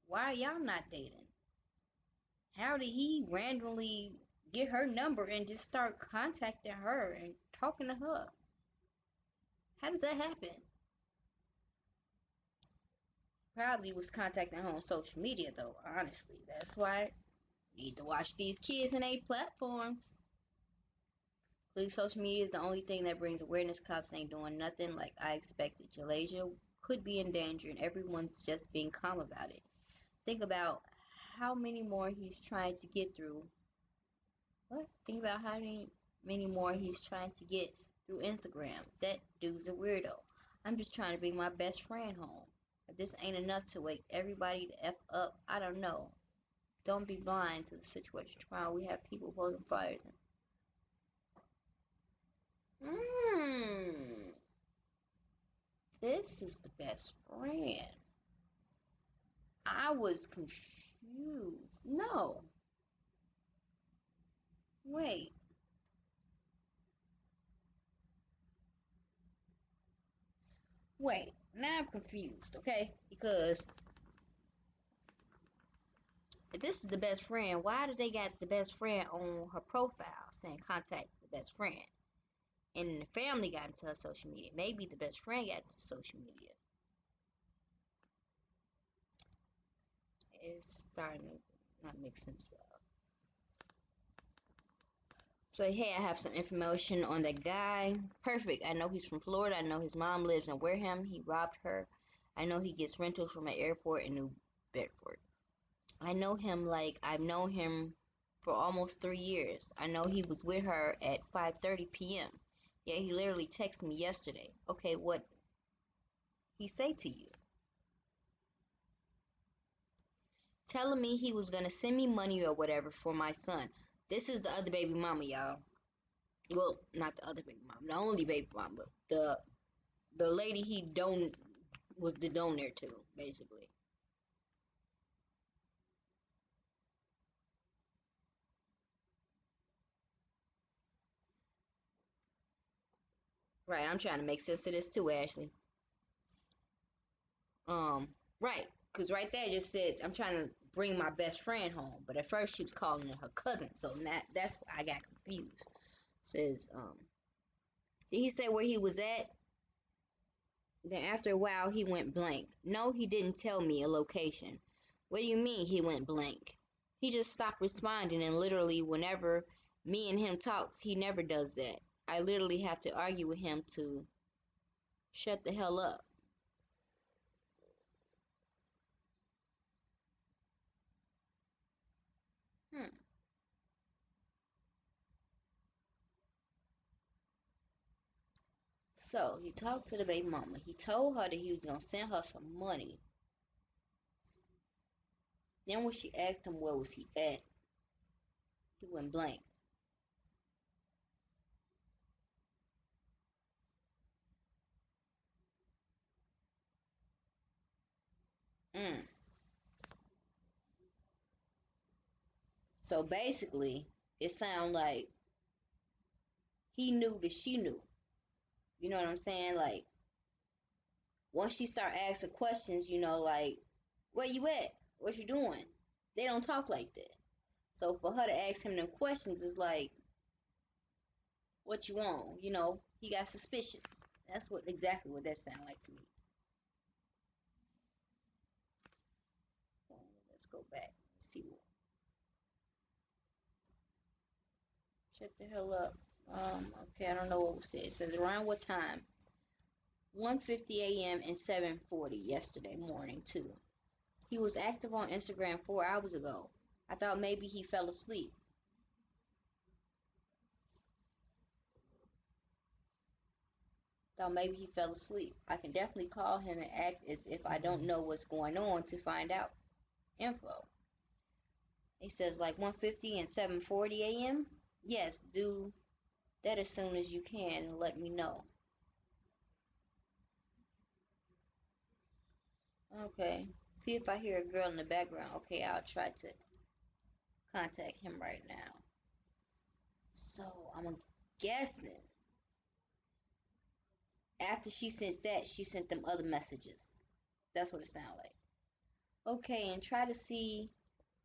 Why are y'all not dating? How did he randomly get her number and just start contacting her and talking to her? How did that happen? Probably was contacting her on social media, though, honestly. That's why you need to watch these kids and their platforms. Please, social media is the only thing that brings awareness. Cops ain't doing nothing like I expected. Jalajhia could be in danger, and everyone's just being calm about it. Think about how many more he's trying to get through. What? Think about how many more he's trying to get through Instagram. That dude's a weirdo. I'm just trying to bring my best friend home. If this ain't enough to wake everybody the F up, I don't know. Don't be blind to the situation. Tomorrow we have people holding fires. This is the best friend. I was confused. No. Wait. Wait. Now I'm confused, okay? Because if this is the best friend, why do they got the best friend on her profile saying contact the best friend? And the family got into her social media. Maybe the best friend got into social media. It's starting to not make sense, y'all. So, hey, I have some information on that guy. Perfect. I know he's from Florida. I know his mom lives in Wareham. He robbed her. I know he gets rentals from an airport in New Bedford. I know him like I've known him for almost 3 years. I know he was with her at 5:30 p.m. Yeah, he literally texted me yesterday. Okay, what he say to you? Telling me he was gonna send me money or whatever for my son. This is the other baby mama, y'all. Well, not the other baby mama, the only baby mama. The lady he was the donor to, basically. Right, I'm trying to make sense of this too, Ashley. Right, because right there it just said I'm trying to bring my best friend home, but at first she was calling her cousin, so that's why I got confused. Says, did he say where he was at? Then after a while he went blank. No, he didn't tell me a location. What do you mean he went blank? He just stopped responding, and literally whenever me and him talks, he never does that. I literally have to argue with him to shut the hell up. Hmm. So he talked to the baby mama. He told her that he was gonna send her some money. Then when she asked him where was he at, he went blank. Mm. So basically, it sounds like he knew that she knew. You know what I'm saying? Like, once she start asking questions, like, where you at? What you doing? They don't talk like that. So for her to ask him them questions is like, what you want? He got suspicious. That's exactly what that sounded like to me. Let's go back and see what. Shut the hell up. Okay, I don't know what was said. It says around what time? 1:50 a.m. and 7:40 yesterday morning too. He was active on Instagram 4 hours ago. I thought maybe he fell asleep. I can definitely call him and act as if I don't know what's going on to find out info. It says like 1:50 and 7:40 a.m. Yes, do that as soon as you can and let me know. Okay. See if I hear a girl in the background. Okay, I'll try to contact him right now. So I'm guessing after she sent that, she sent them other messages. That's what it sounded like. Okay, and try to see,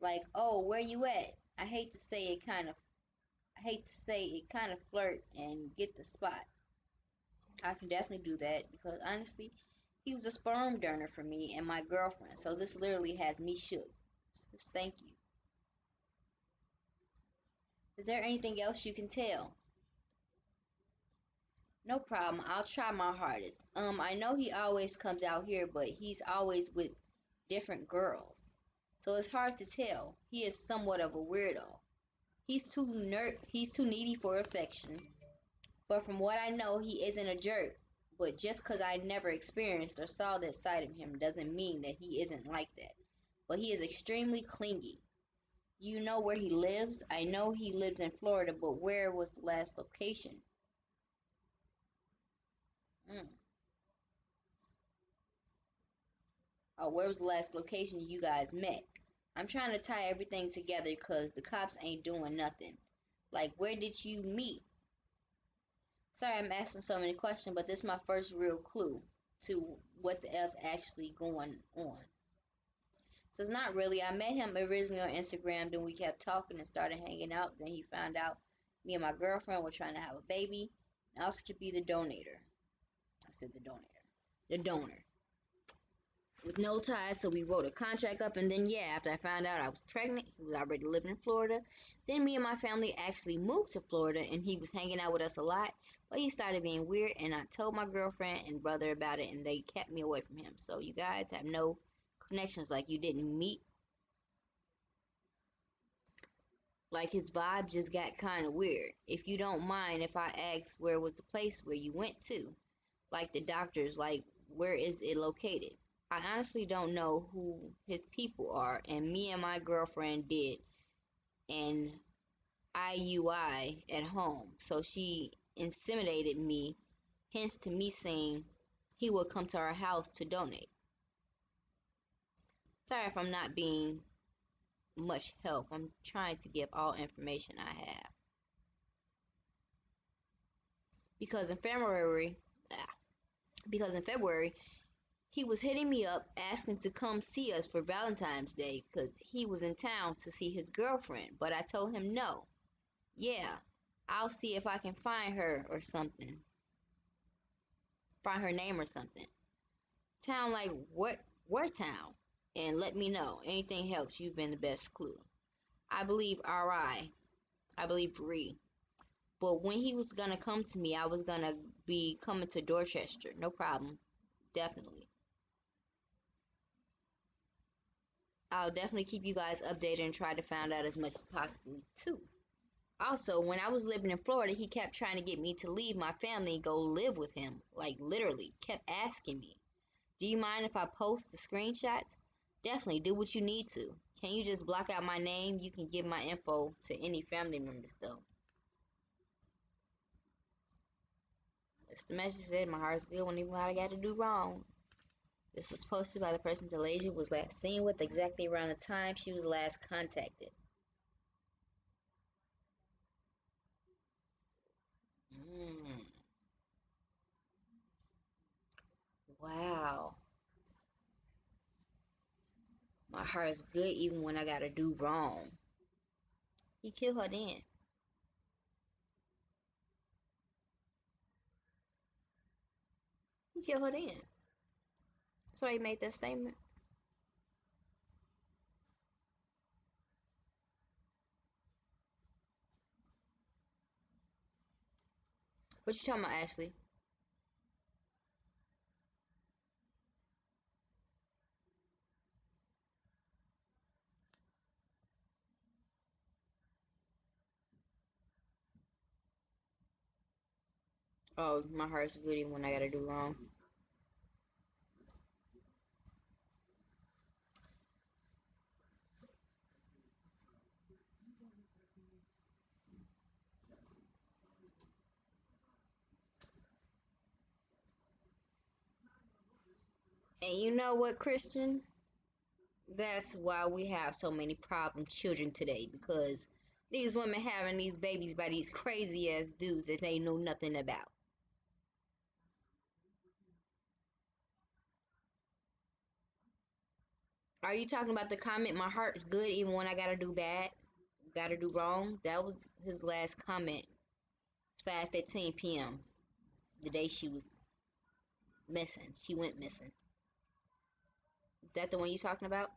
like, oh, where you at? I hate to say it kind of, flirt and get the spot. I can definitely do that because honestly, he was a sperm donor for me and my girlfriend. So this literally has me shook. So thank you. Is there anything else you can tell? No problem. I'll try my hardest. I know he always comes out here, but he's always with different girls. So it's hard to tell. He is somewhat of a weirdo. He's too needy for affection. But from what I know, he isn't a jerk. But just 'cause I never experienced or saw that side of him doesn't mean that he isn't like that. But he is extremely clingy. You know where he lives? I know he lives in Florida, but where was the last location? Mm. Where was the last location you guys met? I'm trying to tie everything together because the cops ain't doing nothing. Like, where did you meet? Sorry, I'm asking so many questions, but this is my first real clue to what the F actually going on. So it's not really. I met him originally on Instagram, then we kept talking and started hanging out. Then he found out me and my girlfriend were trying to have a baby and offered to be the donator. I said the donator. The donor. With no ties, so we wrote a contract up, and then yeah, after I found out I was pregnant, he was already living in Florida. Then me and my family actually moved to Florida, and he was hanging out with us a lot, but he started being weird, and I told my girlfriend and brother about it, and they kept me away from him. So you guys have no connections, like you didn't meet. Like his vibe just got kind of weird. If you don't mind if I ask, where was the place where you went to? Like the doctors, like where is it located? I honestly don't know who his people are, and me and my girlfriend did an IUI at home, so she intimidated me, hence to me saying he would come to our house to donate. Sorry if I'm not being much help. I'm trying to give all information I have. Because in February, because in February, he was hitting me up asking to come see us for Valentine's Day because he was in town to see his girlfriend, but I told him no. Yeah, I'll see if I can find her or something. Find her name or something. Town like what town? And let me know. Anything helps. You've been the best clue. I believe R.I. I believe Bree. But when he was gonna come to me, I was gonna be coming to Dorchester. No problem. Definitely. I'll definitely keep you guys updated and try to find out as much as possible too. Also, when I was living in Florida, he kept trying to get me to leave my family and go live with him. Like, literally, kept asking me. Do you mind if I post the screenshots? Definitely, do what you need to. Can you just block out my name? You can give my info to any family members, though. As the message said, my heart's good when even when I got to do wrong. This was posted by the person Jalajhia was last seen with exactly around the time she was last contacted. Wow. My heart is good even when I gotta do wrong. He killed her then. He killed her then. That's why he made that statement. What you talking about, Ashley? Oh, my heart's good even when I gotta do wrong. And you know what, Christian? That's why we have so many problem children today, because these women having these babies by these crazy ass dudes that they know nothing about. Are you talking about the comment, my heart is good even when I gotta do bad, gotta do wrong? That was his last comment, 5:15 p.m. the day she was missing. She went missing. Is that the one you talking about?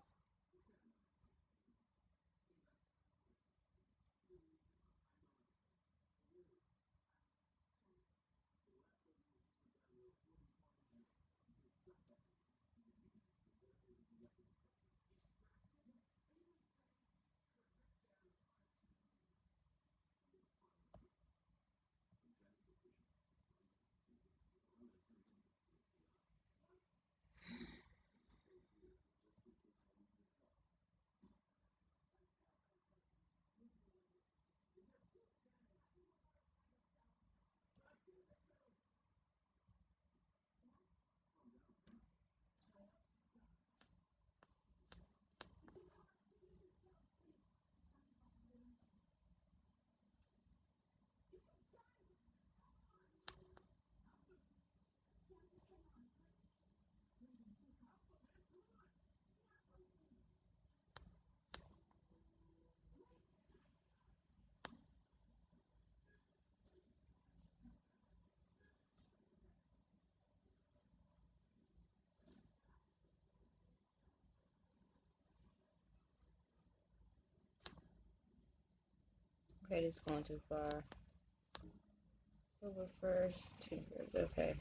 Okay, this is going too far. October 1st, 2 years, okay.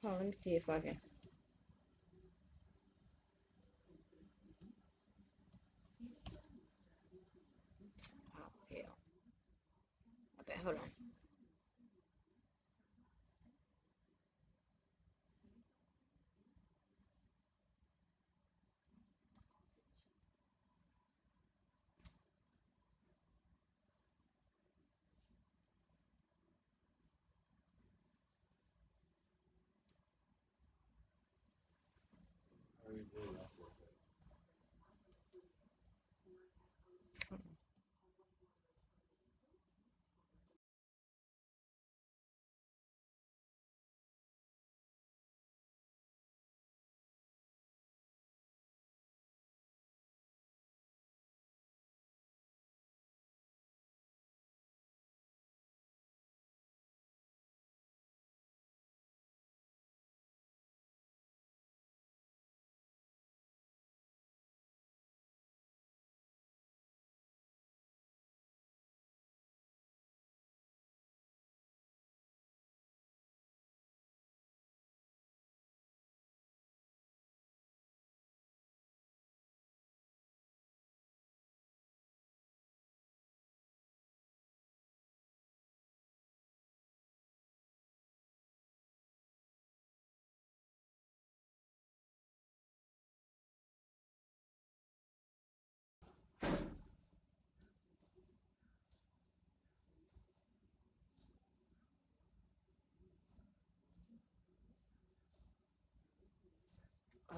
Oh, let me see if I can. Oh, hell. Okay, hold on.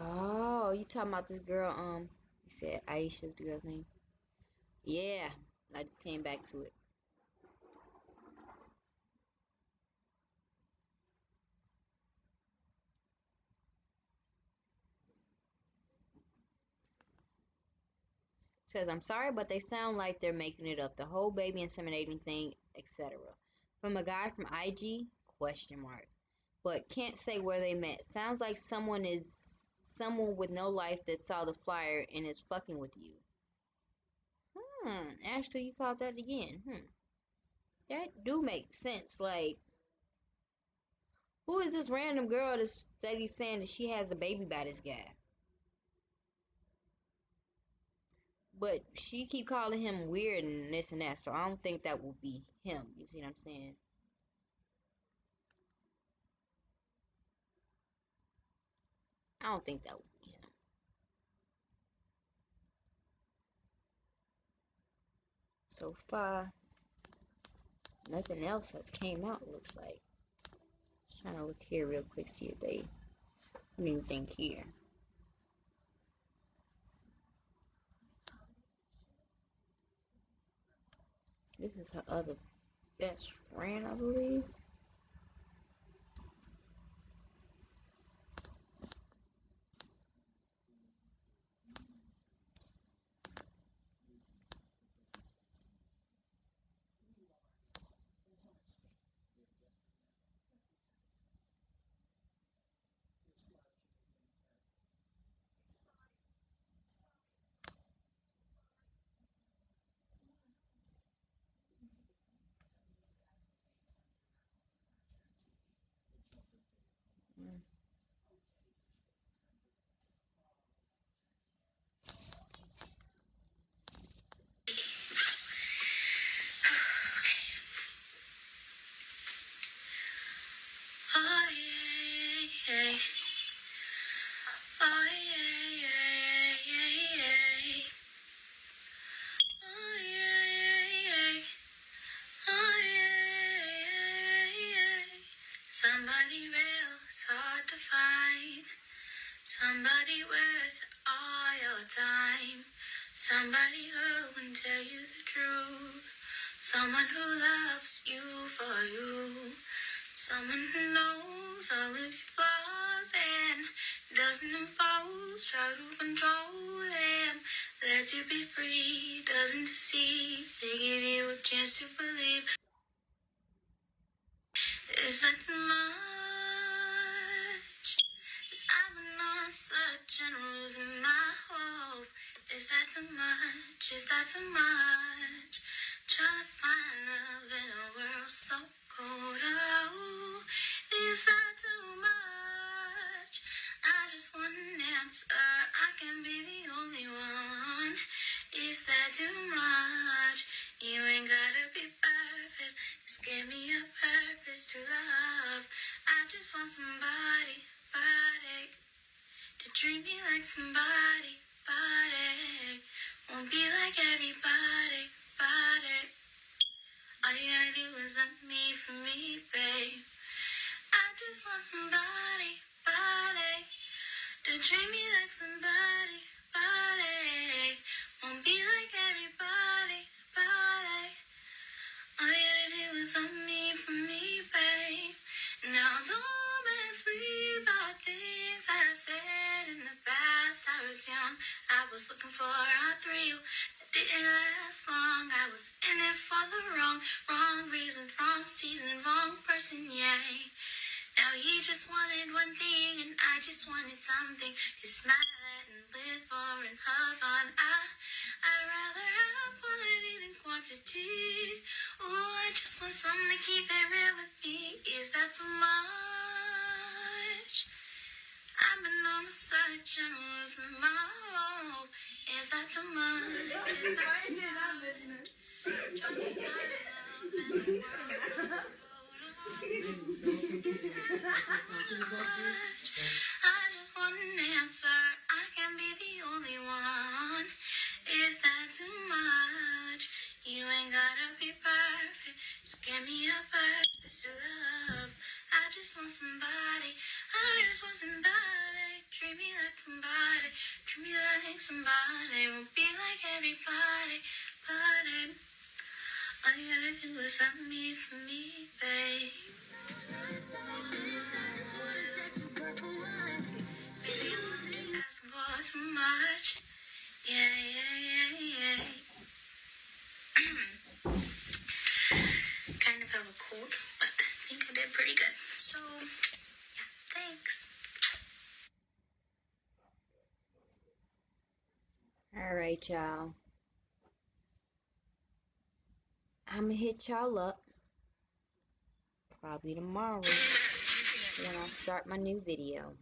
Oh, you talking about this girl, you said Aisha's the girl's name? Yeah, I just came back to it. Says, I'm sorry, but they sound like they're making it up. The whole baby inseminating thing, etc. From a guy from IG? Question mark. But can't say where they met. Sounds like someone with no life that saw the flyer and is fucking with you. Ashley, you caught that again. That do make sense. Like, who is this random girl that he's saying that she has a baby by this guy? But she keep calling him weird and this and that, so I don't think that will be him. You see what I'm saying? I don't think that will be him. So far, nothing else has came out, looks like. Just trying to look here real quick, see if they have anything here. This is her other best friend, I believe. Somebody real, it's hard to find. Somebody worth all your time. Somebody who can tell you the truth. Someone who loves you for you. Someone who knows all of your flaws and doesn't impose, try to control them. Lets you be free, doesn't deceive. They give you a chance to believe. Is that too much? 'Cause I've been on such and losing my hope. Is that too much? Is that too much? Trying to find love in a world so cold. Oh, is that too much? I just want an answer. I can be the only one. Is that too much? You ain't gotta be perfect. Just give me a purpose to love. I just want somebody, to treat me like somebody, won't be like everybody, All you gotta do is let me for me, babe. I just want somebody, to treat me like somebody, won't be like everybody, All you gotta do is let me for me, babe. Now don't mislead by things I said in the past. I was young, I was looking for a thrill that didn't last long. I was in it for the wrong reasons, wrong season, wrong person, yeah. Now he just wanted one thing and I just wanted something to smile at and live for and hug on. I'd rather have quality than quantity. Oh, I just want something to keep it real with me. Is that too much? I've been on a search and losing my hope. Is that too much? Is that too much? Trying to find love in the world so cold. I just want an answer. I can be the only one. Is that too much? You ain't gotta be perfect. Just give me a purpose to love. I just want somebody. I just want somebody. Treat me like somebody. Treat me like somebody. Won't be like everybody. But all you gotta do is let me for me, babe. Baby, I'm just asking for too much. Yeah. Alright, y'all. I'ma hit y'all up probably tomorrow when I start my new video.